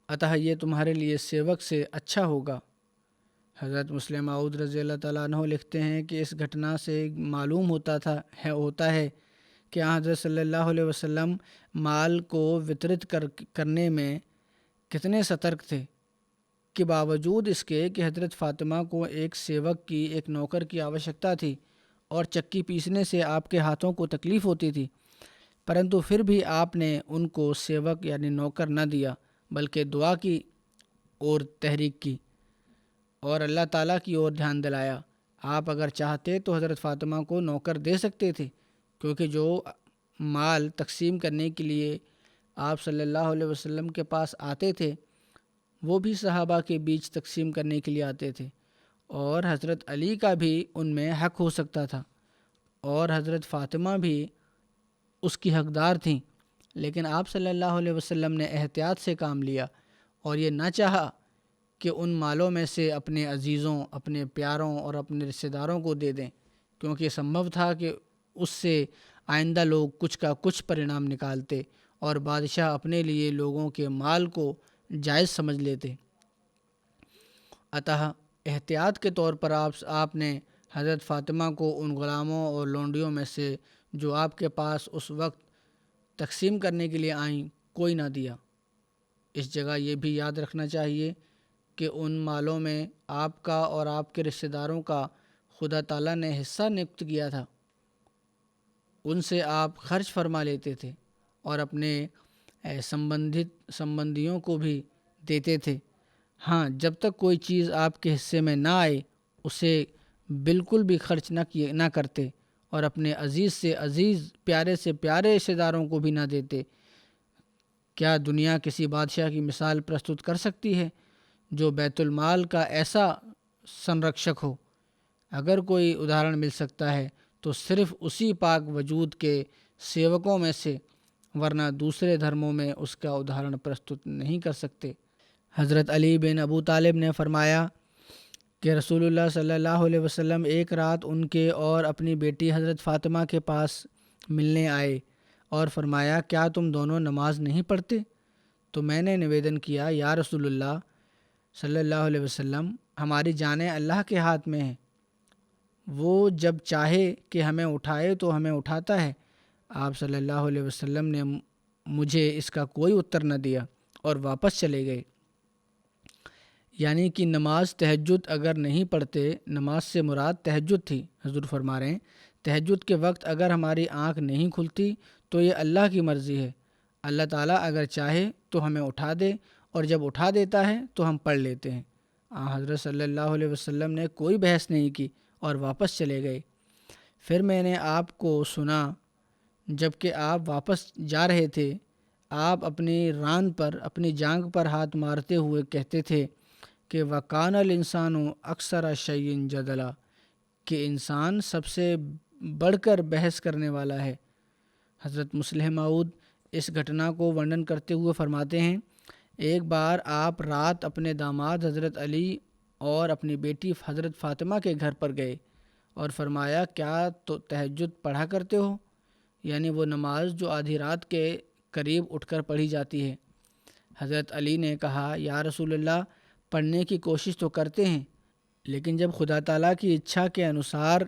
اتہ یہ تمہارے لیے سیوک سے اچھا ہوگا۔ حضرت مسلم معود رضی اللہ تعالیٰ عنہ لکھتے ہیں کہ اس گھٹنا سے معلوم ہوتا ہے کہ حضرت صلی اللہ علیہ وسلم مال کو وترت کرنے میں کتنے سترک تھے، کہ باوجود اس کے کہ حضرت فاطمہ کو ایک سیوک کی، ایک نوکر کی آوشکتا تھی اور چکی پیسنے سے آپ کے ہاتھوں کو تکلیف ہوتی تھی، پرنتو پھر بھی آپ نے ان کو سیوک یعنی نوکر نہ دیا، بلکہ دعا کی اور تحریک کی اور اللہ تعالیٰ کی اور دھیان دلایا۔ آپ اگر چاہتے تو حضرت فاطمہ کو نوکر دے سکتے تھے، کیونکہ جو مال تقسیم کرنے کے لیے آپ صلی اللہ علیہ وسلم کے پاس آتے تھے وہ بھی صحابہ کے بیچ تقسیم کرنے کے لیے آتے تھے، اور حضرت علی کا بھی ان میں حق ہو سکتا تھا اور حضرت فاطمہ بھی اس کی حقدار تھیں، لیکن آپ صلی اللہ علیہ وسلم نے احتیاط سے کام لیا اور یہ نہ چاہا کہ ان مالوں میں سے اپنے عزیزوں، اپنے پیاروں اور اپنے رشتہ داروں کو دے دیں، کیونکہ سمبھو تھا کہ اس سے آئندہ لوگ کچھ کا کچھ پرینام نکالتے اور بادشاہ اپنے لیے لوگوں کے مال کو جائز سمجھ لیتے۔ اتہ احتیاط کے طور پر آپ نے حضرت فاطمہ کو ان غلاموں اور لونڈیوں میں سے جو آپ کے پاس اس وقت تقسیم کرنے کے لیے آئیں کوئی نہ دیا۔ اس جگہ یہ بھی یاد رکھنا چاہیے کہ ان مالوں میں آپ کا اور آپ کے رشتہ داروں کا خدا تعالیٰ نے حصہ نکت کیا تھا، ان سے آپ خرچ فرما لیتے تھے اور اپنے سمبندیوں کو بھی دیتے تھے۔ ہاں، جب تک کوئی چیز آپ کے حصے میں نہ آئے اسے بالکل بھی خرچ نہ کرتے اور اپنے عزیز سے عزیز، پیارے سے پیارے رشتہ داروں کو بھی نہ دیتے۔ کیا دنیا کسی بادشاہ کی مثال پرستت کر سکتی ہے جو بیت المال کا ایسا سنرکشک ہو؟ اگر کوئی ادھارن مل سکتا ہے تو صرف اسی پاک وجود کے سیوکوں میں سے، ورنہ دوسرے دھرموں میں اس کا ادھارن پرستت نہیں کر سکتے۔ حضرت علی بن ابو طالب نے فرمایا کہ رسول اللہ صلی اللہ علیہ وسلم ایک رات ان کے اور اپنی بیٹی حضرت فاطمہ کے پاس ملنے آئے اور فرمایا کیا تم دونوں نماز نہیں پڑھتے؟ تو میں نے نویدن کیا یا رسول اللہ صلی اللہ علیہ وسلم، ہماری جانیں اللہ کے ہاتھ میں ہیں، وہ جب چاہے کہ ہمیں اٹھائے تو ہمیں اٹھاتا ہے۔ آپ صلی اللہ علیہ وسلم نے مجھے اس کا کوئی اتر نہ دیا اور واپس چلے گئے۔ یعنی کہ نماز تہجد اگر نہیں پڑھتے، نماز سے مراد تہجد تھی۔ حضور فرما رہے ہیں تہجد کے وقت اگر ہماری آنکھ نہیں کھلتی تو یہ اللہ کی مرضی ہے، اللہ تعالیٰ اگر چاہے تو ہمیں اٹھا دے اور جب اٹھا دیتا ہے تو ہم پڑھ لیتے ہیں۔ حضرت صلی اللہ علیہ وسلم نے کوئی بحث نہیں کی اور واپس چلے گئے۔ پھر میں نے آپ کو سنا جب کہ آپ واپس جا رہے تھے، آپ اپنی ران پر، اپنی جانگ پر ہاتھ مارتے ہوئے کہتے تھے کہ وَقَانَ الْإِنسَانُ أَكْثَرَ شَيْءٍ جَدَلًا، کہ انسان سب سے بڑھ کر بحث کرنے والا ہے۔ حضرت مسلم موعود اس گھٹنا کو ورنن کرتے ہوئے فرماتے ہیں، ایک بار آپ رات اپنے داماد حضرت علی اور اپنی بیٹی حضرت فاطمہ کے گھر پر گئے اور فرمایا کیا تو تہجد پڑھا کرتے ہو، یعنی وہ نماز جو آدھی رات کے قریب اٹھ کر پڑھی جاتی ہے۔ حضرت علی نے کہا یا رسول اللہ، پڑھنے کی کوشش تو کرتے ہیں، لیکن جب خدا تعالیٰ کی اچھا کے انوسار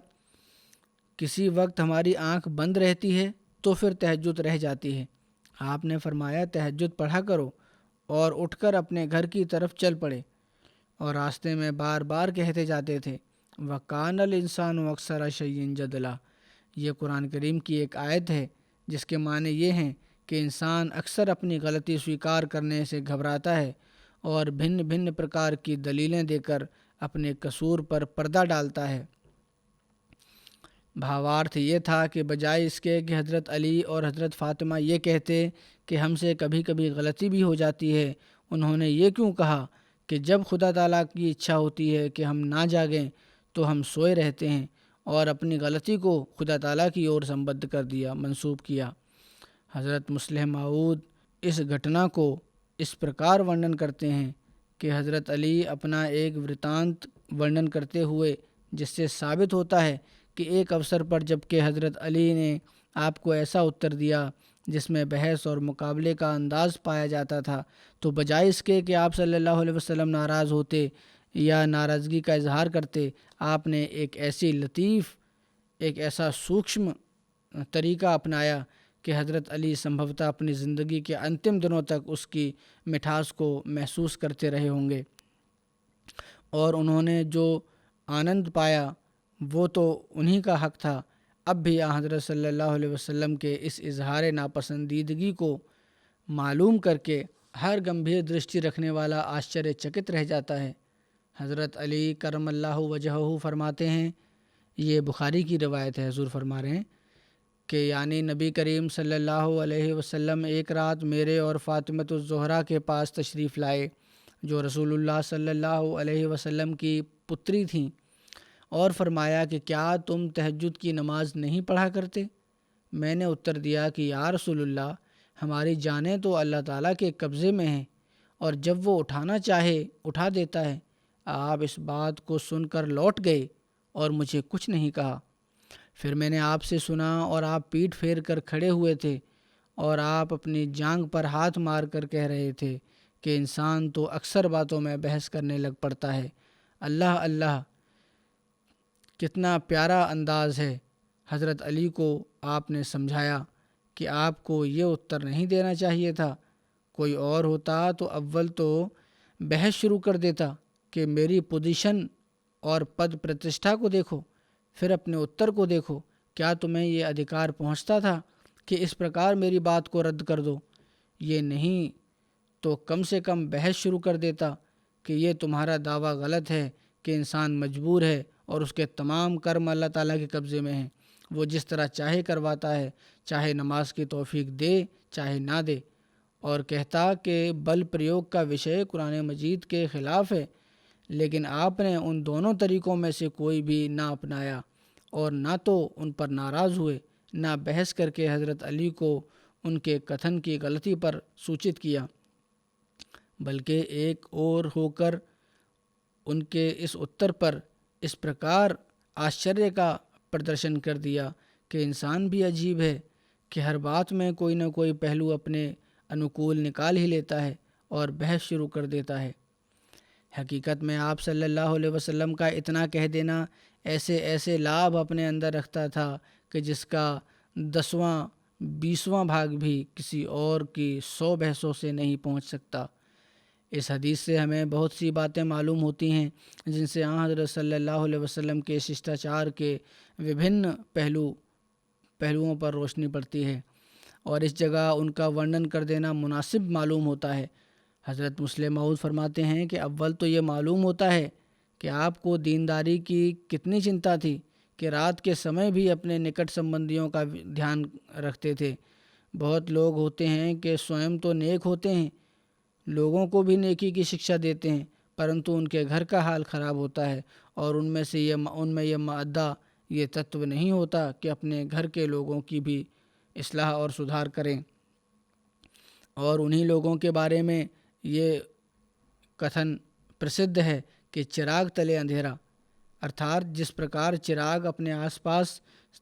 کسی وقت ہماری آنکھ بند رہتی ہے تو پھر تہجد رہ جاتی ہے۔ آپ نے فرمایا تہجد پڑھا کرو، اور اٹھ کر اپنے گھر کی طرف چل پڑے اور راستے میں بار بار کہتے جاتے تھے وَقَانَ الْإِنسَانُ أَكْثَرَ شَيْءٍ جَدَلًا۔ یہ قرآن کریم کی ایک آیت ہے جس کے معنی یہ ہیں کہ انسان اکثر اپنی غلطی سویکار کرنے سے گھبراتا ہے اور بھن بھن پرکار کی دلیلیں دے کر اپنے قصور پر پردہ ڈالتا ہے۔ بھاوارتھ یہ تھا کہ بجائے اس کے کہ حضرت علی اور حضرت فاطمہ یہ کہتے کہ ہم سے کبھی کبھی غلطی بھی ہو جاتی ہے، انہوں نے یہ کیوں کہا کہ جب خدا تعالیٰ کی اچھا ہوتی ہے کہ ہم نہ جاگیں تو ہم سوئے رہتے ہیں، اور اپنی غلطی کو خدا تعالیٰ کی اور سمبدھ کر دیا، منسوب کیا۔ حضرت مسلم موعود اس گھٹنا کو اس پرکار ورنن کرتے ہیں کہ حضرت علی اپنا ایک ورتانت ورنن کرتے ہوئے، جس سے ثابت ہوتا ہے کہ ایک اوسر پر جب کہ حضرت علی نے آپ کو ایسا اتر دیا جس میں بحث اور مقابلے کا انداز پایا جاتا تھا، تو بجائے اس کے کہ آپ صلی اللہ علیہ وسلم ناراض ہوتے یا ناراضگی کا اظہار کرتے، آپ نے ایک ایسی لطیف، ایک ایسا سوکشم طریقہ اپنایا کہ حضرت علی سنبھوتہ اپنی زندگی کے انتم دنوں تک اس کی مٹھاس کو محسوس کرتے رہے ہوں گے، اور انہوں نے جو آنند پایا وہ تو انہی کا حق تھا۔ اب بھی حضرت صلی اللہ علیہ وسلم کے اس اظہار ناپسندیدگی کو معلوم کر کے ہر گمبھیر درشٹی رکھنے والا آشچر چکت رہ جاتا ہے۔ حضرت علی کرم اللہ وجہہ فرماتے ہیں، یہ بخاری کی روایت ہے، حضور فرما رہے ہیں کہ یعنی نبی کریم صلی اللہ علیہ وسلم ایک رات میرے اور فاطمۃ الزہرا کے پاس تشریف لائے جو رسول اللہ صلی اللہ علیہ وسلم کی پتری تھیں، اور فرمایا کہ کیا تم تہجد کی نماز نہیں پڑھا کرتے؟ میں نے اتر دیا کہ یا رسول اللہ، ہماری جانیں تو اللہ تعالیٰ کے قبضے میں ہیں، اور جب وہ اٹھانا چاہے اٹھا دیتا ہے۔ آپ اس بات کو سن کر لوٹ گئے اور مجھے کچھ نہیں کہا۔ پھر میں نے آپ سے سنا اور آپ پیٹھ پھیر کر کھڑے ہوئے تھے اور آپ اپنی جانگ پر ہاتھ مار کر کہہ رہے تھے کہ انسان تو اکثر باتوں میں بحث کرنے لگ پڑتا ہے۔ اللہ اللہ، کتنا پیارا انداز ہے۔ حضرت علی کو آپ نے سمجھایا کہ آپ کو یہ اتر نہیں دینا چاہیے تھا، کوئی اور ہوتا تو اول تو بحث شروع کر دیتا کہ میری پوزیشن اور پد پرتشٹھا کو دیکھو، پھر اپنے اتر کو دیکھو، کیا تمہیں یہ ادھیکار پہنچتا تھا کہ اس پرکار میری بات کو رد کر دو؟ یہ نہیں تو کم سے کم بحث شروع کر دیتا کہ یہ تمہارا دعویٰ غلط ہے کہ انسان مجبور ہے اور اس کے تمام کرم اللہ تعالیٰ کے قبضے میں ہیں، وہ جس طرح چاہے کرواتا ہے، چاہے نماز کی توفیق دے چاہے نہ دے، اور کہتا کہ بل پریوگ کا وشے قرآن مجید کے خلاف ہے، لیکن آپ نے ان دونوں طریقوں میں سے کوئی بھی نہ اپنایا، اور نہ تو ان پر ناراض ہوئے، نہ بحث کر کے حضرت علی کو ان کے کتھن کی غلطی پر سوچت کیا، بلکہ ایک اور ہو کر ان کے اس اتر پر اس پرکار آشچریہ کا پردرشن کر دیا کہ انسان بھی عجیب ہے کہ ہر بات میں کوئی نہ کوئی پہلو اپنے انوکول نکال ہی لیتا ہے اور بحث شروع کر دیتا ہے۔ حقیقت میں آپ صلی اللہ علیہ وسلم کا اتنا کہہ دینا ایسے ایسے لابھ اپنے اندر رکھتا تھا کہ جس کا 10واں 20واں بھاگ بھی کسی اور کی 100 بحثوں سے نہیں پہنچ سکتا۔ اس حدیث سے ہمیں بہت سی باتیں معلوم ہوتی ہیں جن سے حضرت صلی اللہ علیہ وسلم کے ششٹاچار کے وبھن پہلوؤں پر روشنی پڑتی ہے، اور اس جگہ ان کا ورنن کر دینا مناسب معلوم ہوتا ہے۔ حضرت مسلم موعود فرماتے ہیں کہ اول تو یہ معلوم ہوتا ہے کہ آپ کو دینداری کی کتنی چنتا تھی کہ رات کے سمے بھی اپنے نکٹ سمبندیوں کا دھیان رکھتے تھے۔ بہت لوگ ہوتے ہیں کہ سوئم تو نیک ہوتے ہیں، لوگوں کو بھی نیکی کی شکشا دیتے ہیں، پرنتو ان کے گھر کا حال خراب ہوتا ہے اور ان میں یہ مادہ، یہ تتو نہیں ہوتا کہ اپنے گھر کے لوگوں کی بھی اصلاح اور سدھار کریں۔ اور انہی لوگوں کے بارے میں یہ کتھن پرسدھ ہے کہ چراغ تلے اندھیرا، ارتھات جس پرکار چراغ اپنے آس پاس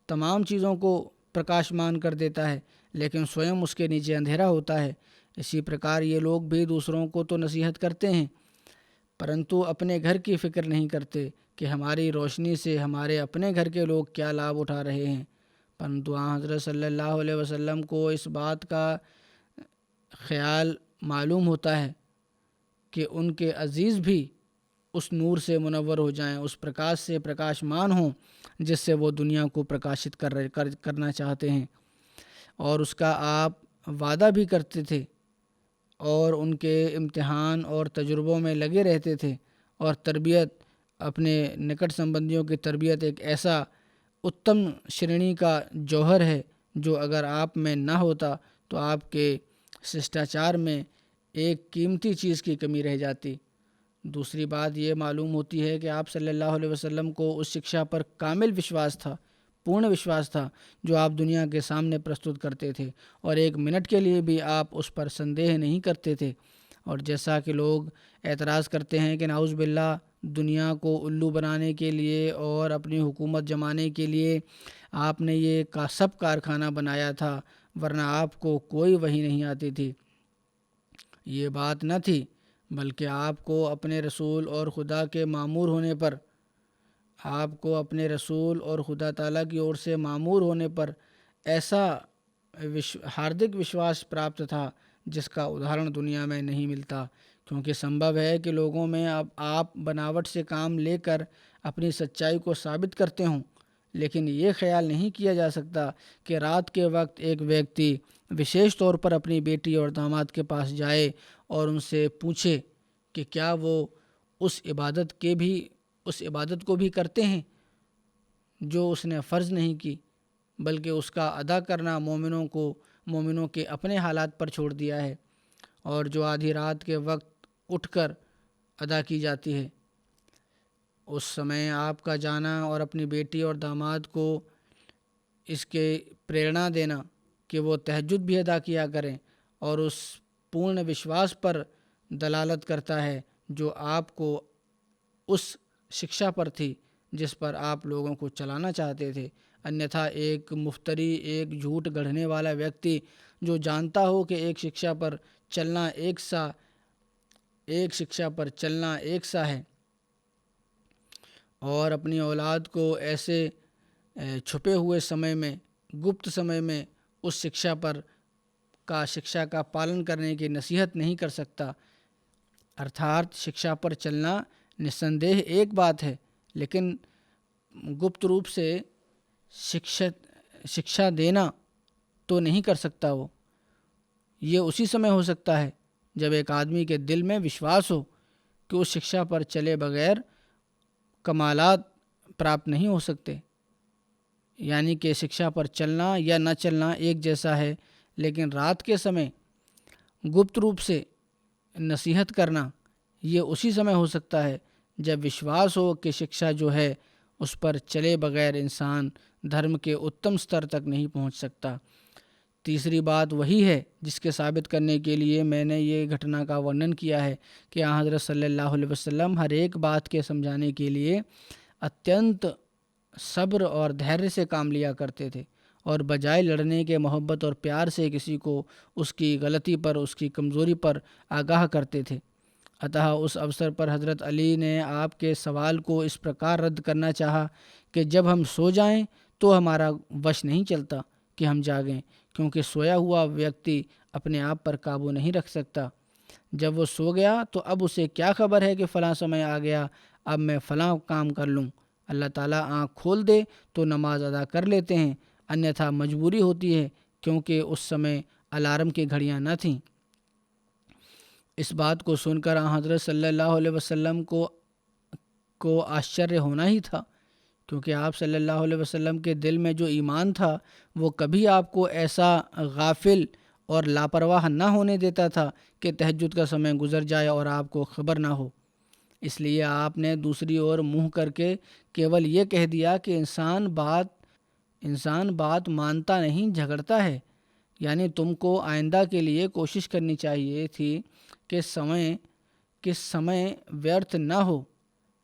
تمام چیزوں کو پرکاشمان کر دیتا ہے لیکن سوئم اس کے نیچے اندھیرا ہوتا ہے، اسی پرکار یہ لوگ بھی دوسروں کو تو نصیحت کرتے ہیں پرنتو اپنے گھر کی فکر نہیں کرتے کہ ہماری روشنی سے ہمارے اپنے گھر کے لوگ کیا لابھ اٹھا رہے ہیں۔ پرنتو حضرت صلی اللہ علیہ وسلم کو اس بات کا خیال معلوم ہوتا ہے کہ ان کے عزیز بھی اس نور سے منور ہو جائیں، اس پرکاش سے پرکاشمان ہوں جس سے وہ دنیا کو پرکاشت کرنا چاہتے ہیں، اور اس کا آپ وعدہ بھی کرتے تھے اور ان کے امتحان اور تجربوں میں لگے رہتے تھے۔ اور تربیت، اپنے نکٹ سمبندیوں کی تربیت ایک ایسا اتم شرینی کا جوہر ہے جو اگر آپ میں نہ ہوتا تو آپ کے ششٹاچار میں ایک قیمتی چیز کی کمی رہ جاتی۔ دوسری بات یہ معلوم ہوتی ہے کہ آپ صلی اللہ علیہ وسلم کو اس شکشا پر کامل وشواس تھا، پورن وشواس تھا جو آپ دنیا کے سامنے پرستت کرتے تھے، اور ایک منٹ کے لیے بھی آپ اس پر سندیہ نہیں کرتے تھے۔ اور جیسا کہ لوگ اعتراض کرتے ہیں کہ نعوذ باللہ دنیا کو الو بنانے کے لیے اور اپنی حکومت جمانے کے لیے آپ نے یہ سب کارخانہ بنایا تھا ورنہ آپ کو کوئی وحی نہیں آتی تھی، یہ بات نہ تھی، بلکہ آپ کو اپنے رسول اور خدا کے مامور ہونے پر، آپ کو اپنے رسول اور خدا تعالیٰ کی اور سے مامور ہونے پر ایسا ہاردک وشواس پراپت تھا جس کا ادھارن دنیا میں نہیں ملتا، کیونکہ سمبھو ہے کہ لوگوں میں اب آپ بناوٹ سے کام لے کر اپنی سچائی کو ثابت کرتے ہوں، لیکن یہ خیال نہیں کیا جا سکتا کہ رات کے وقت ایک ویکتی وشیش طور پر اپنی بیٹی اور داماد کے پاس جائے اور ان سے پوچھے کہ کیا وہ اس عبادت کو بھی کرتے ہیں جو اس نے فرض نہیں کی، بلکہ اس کا ادا کرنا مومنوں کے اپنے حالات پر چھوڑ دیا ہے، اور جو آدھی رات کے وقت اٹھ کر ادا کی جاتی ہے۔ اس سمے آپ کا جانا اور اپنی بیٹی اور داماد کو اس کے پریرنا دینا کہ وہ تہجد بھی ادا کیا کریں، اور اس پورن وشواس پر دلالت کرتا ہے جو آپ کو اس شکشا پر تھی جس پر آپ لوگوں کو چلانا چاہتے تھے۔ انیتھا ایک مفتری، ایک جھوٹ گڑھنے والا ویکتی جو جانتا ہو کہ ایک شکشا پر چلنا ایک سا ہے اور اپنی اولاد کو ایسے چھپے ہوئے سمے میں، گپت سمے میں اس شکشا کا پالن کرنے کی نصیحت نہیں کر سکتا، ارتھات شکشا پر چلنا نسندیہ ایک بات ہے، لیکن گپت روپ سے شکشا دینا تو نہیں کر سکتا۔ وہ یہ اسی سمے ہو سکتا ہے جب ایک آدمی کے دل میں وشواس ہو کہ اس شکشا پر چلے بغیر کمالات پراپت نہیں ہو سکتے، یعنی کہ شکشا پر چلنا یا نہ چلنا ایک جیسا ہے، لیکن رات کے سمے گپت روپ سے نصیحت کرنا یہ اسی سمے ہو سکتا ہے جب وشواس ہو کہ شکشا جو ہے اس پر چلے بغیر انسان دھرم کے اتم سطر تک نہیں پہنچ سکتا۔ تیسری بات وہی ہے جس کے ثابت کرنے کے لیے میں نے یہ گھٹنا کا ورنن کیا ہے کہ حضرت صلی اللہ علیہ وسلم ہر ایک بات کے سمجھانے کے لیے اتینت صبر اور دھیرے سے کام لیا کرتے تھے، اور بجائے لڑنے کے محبت اور پیار سے کسی کو اس کی غلطی پر، اس کی کمزوری پر آگاہ کرتے تھے۔ اتہ اس اوسر پر حضرت علی نے آپ کے سوال کو اس پرکار رد کرنا چاہا کہ جب ہم سو جائیں تو ہمارا وش نہیں چلتا کہ ہم جاگیں، کیونکہ سویا ہوا ویکتی اپنے آپ پر قابو نہیں رکھ سکتا۔ جب وہ سو گیا تو اب اسے کیا خبر ہے کہ فلاں سمے آ گیا، اب میں فلاں کام کر لوں۔ اللہ تعالیٰ آنکھ کھول دے تو نماز ادا کر لیتے ہیں، انیتھا مجبوری ہوتی ہے کیونکہ اس سمے الارم کی گھڑیاں نہ تھیں۔ اس بات کو سن کر حضرت صلی اللہ علیہ وسلم کو آشچریہ ہونا ہی تھا، کیونکہ آپ صلی اللہ علیہ وسلم کے دل میں جو ایمان تھا وہ کبھی آپ کو ایسا غافل اور لاپرواہ نہ ہونے دیتا تھا کہ تہجد کا سمے گزر جائے اور آپ کو خبر نہ ہو۔ اس لیے آپ نے دوسری اور منہ کر کے کیول یہ کہہ دیا کہ انسان بات مانتا نہیں، جھگڑتا ہے۔ یعنی تم کو آئندہ کے لیے کوشش کرنی چاہیے تھی کہ سمے ویرتھ نہ ہو،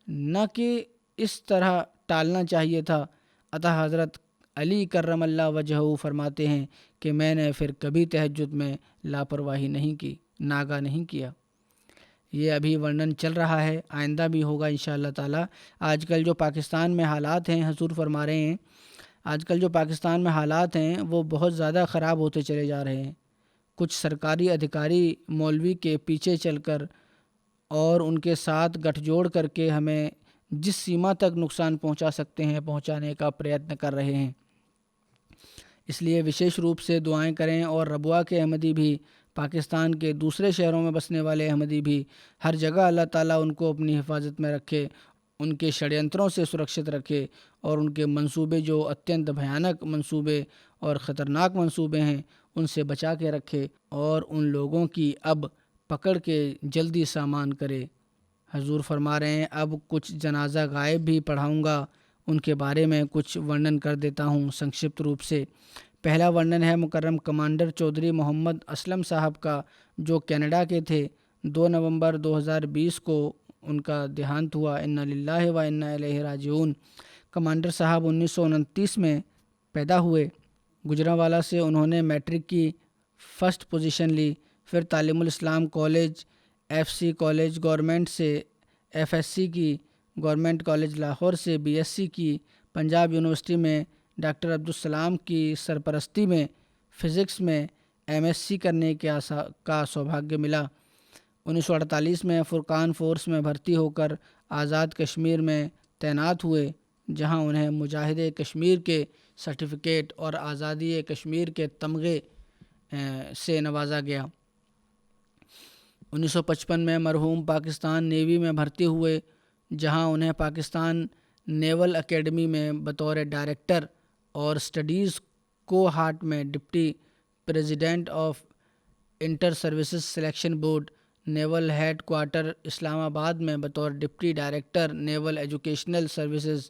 نہ کہ اس طرح ٹالنا چاہیے تھا۔ عطا حضرت علی کرم اللہ وجہہ فرماتے ہیں کہ میں نے پھر کبھی تہجد میں لاپرواہی نہیں کی، ناگا نہیں کیا۔ یہ ابھی ورنن چل رہا ہے، آئندہ بھی ہوگا انشاءاللہ تعالی۔ آج کل جو پاکستان میں حالات ہیں، حضور فرما رہے ہیں، آج کل جو پاکستان میں حالات ہیں وہ بہت زیادہ خراب ہوتے چلے جا رہے ہیں۔ کچھ سرکاری ادھیکاری مولوی کے پیچھے چل کر اور ان کے ساتھ گٹھ جوڑ کر کے ہمیں جس سیما تک نقصان پہنچا سکتے ہیں پہنچانے کا پریتن کر رہے ہیں۔ اس لیے وشیش روپ سے دعائیں کریں، اور ربوہ کے احمدی بھی، پاکستان کے دوسرے شہروں میں بسنے والے احمدی بھی، ہر جگہ اللہ تعالیٰ ان کو اپنی حفاظت میں رکھے، ان کے شڑینتروں سے سرکشت رکھے، اور ان کے منصوبے جو اتنت بھیانک منصوبے اور خطرناک منصوبے ہیں ان سے بچا کے رکھے، اور ان لوگوں کی اب پکڑ کے جلدی سامان کرے۔ حضور فرما رہے ہیں اب کچھ جنازہ غائب بھی پڑھاؤں گا، ان کے بارے میں کچھ ورنن کر دیتا ہوں سنکشپت روپ سے۔ پہلا ورنن ہے مکرم کمانڈر چودھری محمد اسلم صاحب کا، جو کینیڈا کے تھے۔ 2 نومبر 2020 کو ان کا دیہانت ہوا، انا للہ و انا الیہ راجعون۔ کمانڈر صاحب 1929 میں پیدا ہوئے۔ گجرانوالہ سے انہوں نے میٹرک کی فرسٹ پوزیشن لی، پھر Taleem ul-Islam college, F C college government سے ایف ایس سی کی، گورنمنٹ کالج لاہور سے بی ایس سی کی، پنجاب یونیورسٹی میں ڈاکٹر عبدالسلام کی سرپرستی میں فزکس میں ایم ایس سی کرنے کا سوبھاگیہ ملا۔ 1948 میں فرقان فورس میں بھرتی ہو کر آزاد کشمیر میں تعینات ہوئے، جہاں انہیں مجاہد کشمیر کے سرٹیفکیٹ اور آزادی کشمیر کے تمغے سے نوازا گیا۔ 1955 میں مرحوم پاکستان نیوی میں بھرتی ہوئے، جہاں انہیں پاکستان نیول اکیڈمی میں بطور ڈائریکٹر اور اسٹڈیز کوہارٹ میں deputy president of inter services selection board, naval headquarter Islamabad میں بطور deputy director naval educational services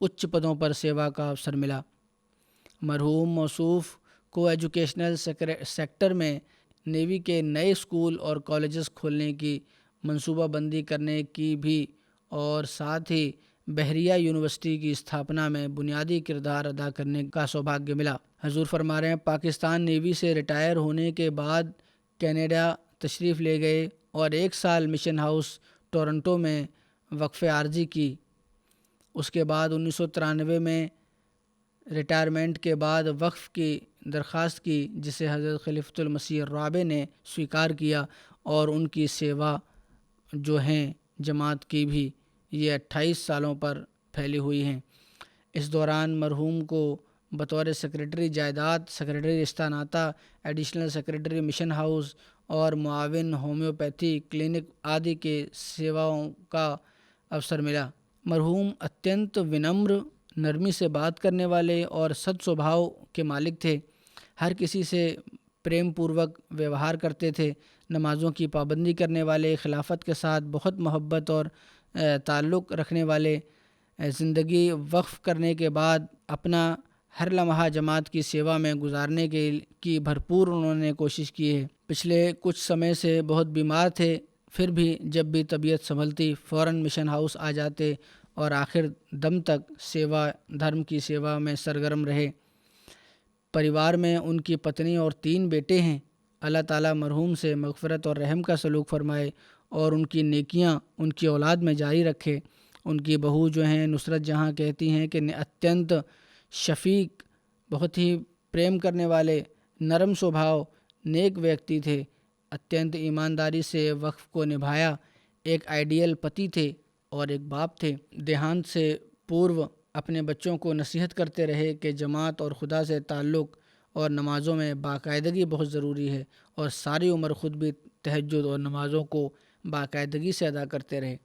اچ پدوں پر سیوا کا اوسر ملا۔ مرحوم موصوف کو ایجوکیشنل سیکٹر میں نیوی کے نئے اسکول اور کالجز کھولنے کی منصوبہ بندی کرنے کی بھی، اور ساتھ ہی بحریہ یونیورسٹی کی استھاپنا میں بنیادی کردار ادا کرنے کا سوبھاگیہ ملا۔ حضور فرما رہے ہیں پاکستان نیوی سے ریٹائر ہونے کے بعد کینیڈا تشریف لے گئے اور 1 سال مشن ہاؤس ٹورنٹو میں وقف عارضی کی۔ اس کے بعد 1993 میں ریٹائرمنٹ کے بعد وقف کی درخواست کی، جسے حضرت خلیفۃ المسیح الرابع نے سویکار کیا، اور ان کی سیوا جو ہیں جماعت کی بھی یہ 28 سالوں پر پھیلی ہوئی ہیں۔ اس دوران مرحوم کو بطور سیکریٹری جائیداد، سیکریٹری رشتہ ناطہ، ایڈیشنل سیکریٹری مشن ہاؤس اور معاون ہومیوپیتھی کلینک آدی کے سیواؤں کا اوسر ملا۔ مرحوم اتینت ونمر، نرمی سے بات کرنے والے اور سد سوبھاؤ کے مالک تھے۔ ہر کسی سے پریم پوروک ویوہار کرتے تھے، نمازوں کی پابندی کرنے والے، خلافت کے ساتھ بہت محبت اور تعلق رکھنے والے۔ زندگی وقف کرنے کے بعد اپنا ہر لمحہ جماعت کی سیوا میں گزارنے کی بھرپور انہوں نے کوشش کی ہے۔ پچھلے کچھ سمے سے بہت بیمار تھے، پھر بھی جب بھی طبیعت سنبھلتی فوراً مشن ہاؤس آ جاتے اور آخر دم تک سیوا دھرم کی سیوا میں سرگرم رہے۔ پریوار میں ان کی پتنی اور 3 بیٹے ہیں۔ اللہ تعالیٰ مرحوم سے مغفرت اور رحم کا سلوک فرمائے اور ان کی نیکیاں ان کی اولاد میں جاری رکھے۔ ان کی بہو جو ہیں نصرت جہاں کہتی ہیں کہ اتینت شفیق، بہت ہی پریم کرنے والے، نرم سوبھاؤ، نیک ویکتی تھے، اتینت ایمانداری سے وقف کو نبھایا، ایک آئیڈیل پتی تھے اور ایک باپ تھے۔ دیہانت سے پورو اپنے بچوں کو نصیحت کرتے رہے کہ جماعت اور خدا سے تعلق اور نمازوں میں باقاعدگی بہت ضروری ہے، اور ساری عمر خود بھی تہجد اور نمازوں کو باقاعدگی سے ادا کرتے رہے۔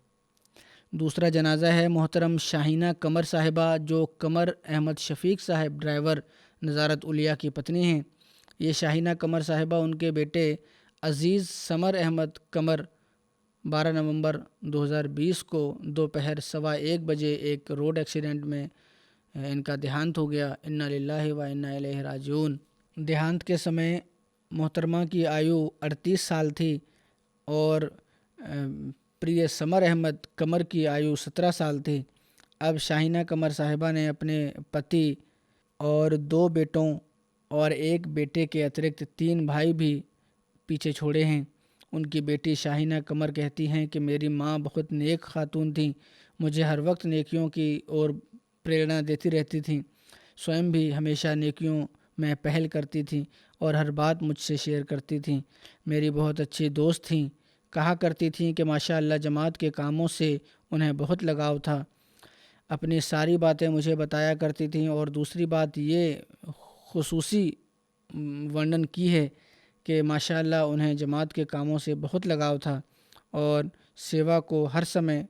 دوسرا جنازہ ہے محترم شاہینہ قمر صاحبہ، جو قمر احمد شفیق صاحب ڈرائیور نظارت الیاء کی پتنی ہیں۔ یہ شاہینہ قمر صاحبہ ان کے بیٹے عزیز سمر احمد قمر 12 نومبر 2020 کو دوپہر 1:15 بجے ایک روڈ ایکسیڈنٹ میں ان کا دیہانت ہو گیا۔ انا للہ و انا الیہ راجعون۔ دیہانت کے سمے محترمہ کی آیو 38 سال تھی اور پریہ سمر احمد قمر کی آیو 17 سال تھی۔ اب شاہینہ قمر صاحبہ نے اپنے پتی اور 2 بیٹوں اور 1 بیٹے کے اترکت 3 بھائی بھی پیچھے چھوڑے ہیں۔ ان کی بیٹی شاہینہ قمر کہتی ہیں کہ میری ماں بہت نیک خاتون تھیں، مجھے ہر وقت نیکیوں کی اور پریرنا دیتی رہتی تھیں، سوئم بھی ہمیشہ نیکیوں میں پہل کرتی تھیں اور ہر بات مجھ سے شیئر کرتی تھیں۔ میری بہت اچھی دوست تھیں، کہا کرتی تھیں کہ ماشاءاللہ جماعت کے کاموں سے انہیں بہت لگاؤ تھا، اپنی ساری باتیں مجھے بتایا کرتی تھیں۔ اور دوسری بات یہ خصوصی ورنن کی ہے کہ ماشاءاللہ انہیں جماعت کے کاموں سے بہت لگاؤ تھا اور سیوا کو ہر سمے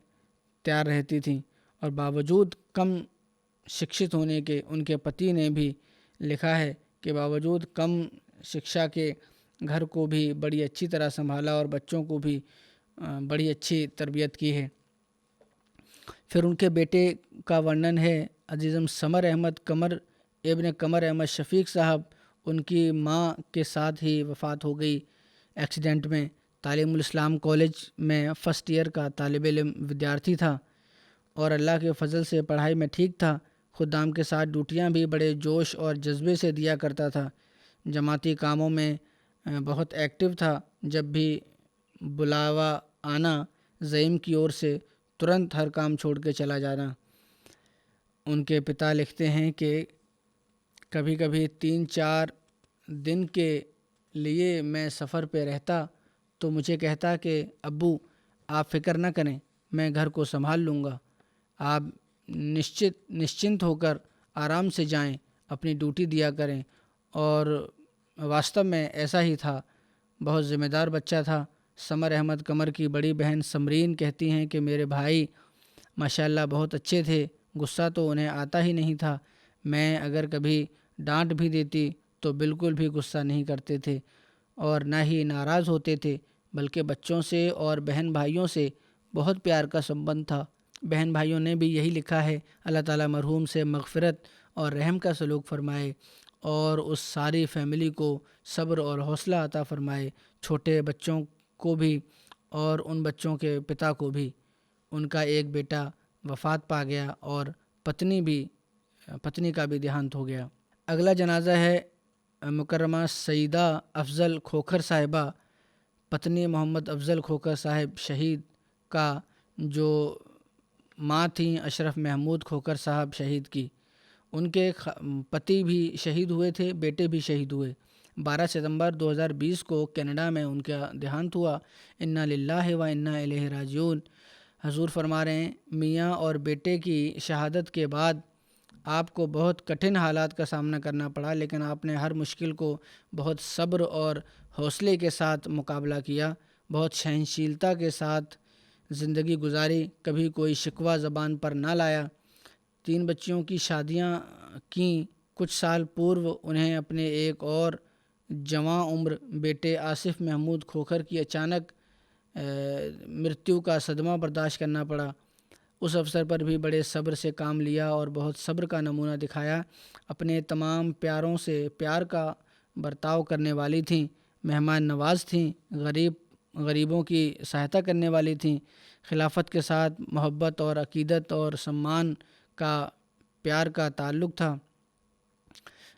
تیار رہتی تھیں، اور باوجود کم شکشت ہونے کے ان کے پتی نے بھی لکھا ہے کہ باوجود کم شکشا کے گھر کو بھی بڑی اچھی طرح سنبھالا اور بچوں کو بھی بڑی اچھی تربیت کی ہے۔ پھر ان کے بیٹے کا ورنن ہے عزیزم سمر احمد قمر ابن قمر احمد شفیق صاحب، ان کی ماں کے ساتھ ہی وفات ہو گئی ایکسیڈنٹ میں۔ تعلیم الاسلام کالج میں فرسٹ ایئر کا طالب علم ودیارتھی تھا اور اللہ کے فضل سے پڑھائی میں ٹھیک تھا، خدام کے ساتھ ڈیوٹیاں بھی بڑے جوش اور جذبے سے دیا کرتا تھا، جماعتی کاموں میں بہت ایکٹیو تھا، جب بھی بلاوا آنا زعیم کی اور سے ترنت ہر کام چھوڑ کے چلا جانا۔ ان کے پتا لکھتے ہیں کہ کبھی کبھی 3-4 دن کے لیے میں سفر پہ رہتا تو مجھے کہتا کہ ابو آپ فکر نہ کریں، میں گھر کو سنبھال لوں گا، آپ نشچنت ہو کر آرام سے جائیں، اپنی ڈیوٹی دیا کریں۔ اور واستو میں ایسا ہی تھا، بہت ذمہ دار بچہ تھا۔ سمر احمد قمر کی بڑی بہن سمرین کہتی ہیں کہ میرے بھائی ماشاءاللہ بہت اچھے تھے، غصہ تو انہیں آتا ہی نہیں تھا، میں اگر کبھی ڈانٹ بھی دیتی تو بالکل بھی غصہ نہیں کرتے تھے اور نہ ہی ناراض ہوتے تھے، بلکہ بچوں سے اور بہن بھائیوں سے بہت پیار کا سمبند تھا۔ بہن بھائیوں نے بھی یہی لکھا ہے، اللہ تعالیٰ مرحوم سے مغفرت اور رحم کا سلوک فرمائے اور اس ساری فیملی کو صبر اور حوصلہ عطا فرمائے، چھوٹے بچوں کو بھی اور ان بچوں کے پتا کو بھی۔ ان کا ایک بیٹا وفات پا گیا اور پتنی کا بھی دیہانت ہو گیا۔ اگلا جنازہ ہے مکرمہ سیدہ افضل کھوکھر صاحبہ، پتنی محمد افضل کھوکھر صاحب شہید کا، جو ماں تھیں اشرف محمود کھوکھر صاحب شہید کی۔ ان کے پتی بھی شہید ہوئے تھے، بیٹے بھی شہید ہوئے۔ 12 ستمبر 2020 کو کینیڈا میں ان کا دیہانت ہوا۔ انا للہ و انا الیہ راجعون۔ حضور فرما رہے ہیں میاں اور بیٹے کی شہادت کے بعد آپ کو بہت کٹھن حالات کا سامنا کرنا پڑا، لیکن آپ نے ہر مشکل کو بہت صبر اور حوصلے کے ساتھ مقابلہ کیا، بہت سہنشیلتا کے ساتھ زندگی گزاری، کبھی کوئی شکوہ زبان پر نہ لایا۔ 3 بچیوں کی شادیاں کیں۔ کچھ سال پورو انہیں اپنے ایک اور جواں عمر بیٹے آصف محمود کھوکھر کی اچانک مرتیو کا صدمہ برداشت کرنا پڑا۔ اس اوسر پر بھی بڑے صبر سے کام لیا اور بہت صبر کا نمونہ دکھایا۔ اپنے تمام پیاروں سے پیار کا برتاؤ کرنے والی تھیں، مہمان نواز تھیں، غریبوں کی سہایتا کرنے والی تھیں۔ خلافت کے ساتھ محبت اور عقیدت اور سمان کا پیار کا تعلق تھا۔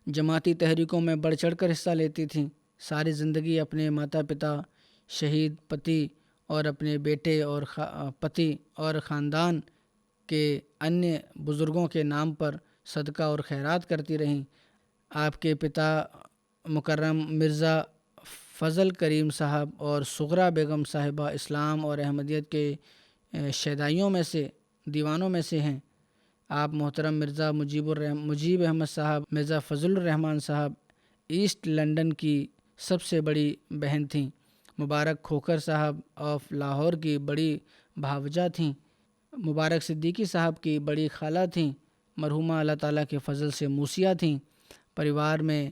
جماعتی تحریکوں میں بڑھ چڑھ کر حصہ لیتی تھیں۔ ساری زندگی اپنے ماتا پتا، شہید پتی اور اپنے بیٹے اور پتی اور خاندان کے انیہ بزرگوں کے نام پر صدقہ اور خیرات کرتی رہیں۔ آپ کے پتا مکرم مرزا فضل کریم صاحب اور صغرا بیگم صاحبہ اسلام اور احمدیت کے شیدائیوں میں سے، دیوانوں میں سے ہیں۔ آپ محترم مرزا مجیب احمد صاحب، مرزا فضل الرحمان صاحب ایسٹ لنڈن کی سب سے بڑی بہن تھیں۔ مبارک کھوکھر صاحب آف لاہور کی بڑی بھاوجہ تھیں۔ مبارک صدیقی صاحب کی بڑی خالہ تھیں۔ مرحومہ اللہ تعالیٰ کے فضل سے موسیہ تھیں۔ پریوار میں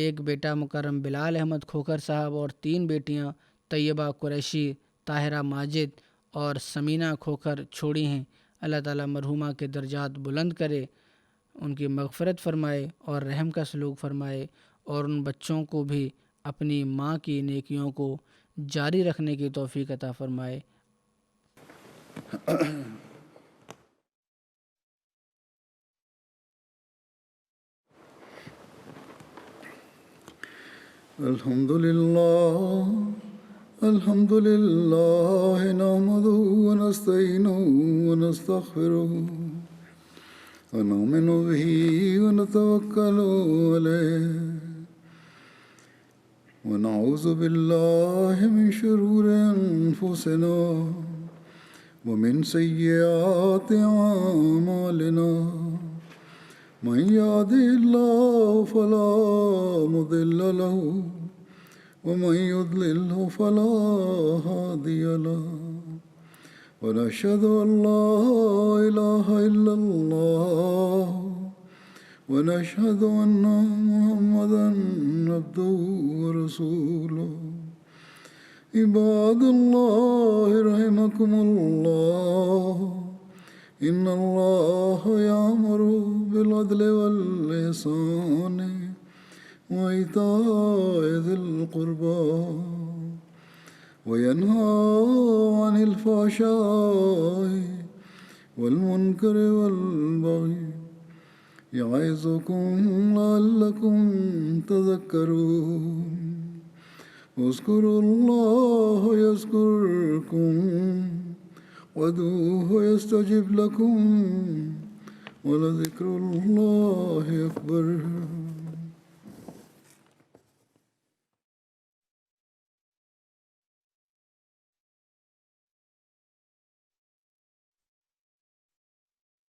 ایک بیٹا مکرم بلال احمد کھوکھر صاحب اور 3 بیٹیاں طیبہ قریشی، طاہرہ ماجد اور سمینہ کھوکھر چھوڑی ہیں۔ اللہ تعالیٰ مرحومہ کے درجات بلند کرے، ان کی مغفرت فرمائے اور رحم کا سلوک فرمائے، اور ان بچوں کو بھی اپنی ماں کی نیکیوں کو جاری رکھنے کی توفیق عطا فرمائے۔ الحمد لله نحمده ونستعينه ونستغفره ونؤمن به ونتوكل عليه ونعوذ بالله من شرور أنفسنا ومن سيئات أعمالنا من يهده الله فلا مضل له ومن يضلله فلا هادي له ونشهد أن لا إله إلا الله ونشهد أن محمدا عبده ورسوله عباد الله رحمكم الله إن الله يأمر بالعدل والإحسان وإيتاء ذي القربى وينهى عن الفحشاء والمنكر والبغي يعظكم لعلكم تذكرون اذكروا الله يذكركم وادعوه يستجب لكم ولذكر الله أكبر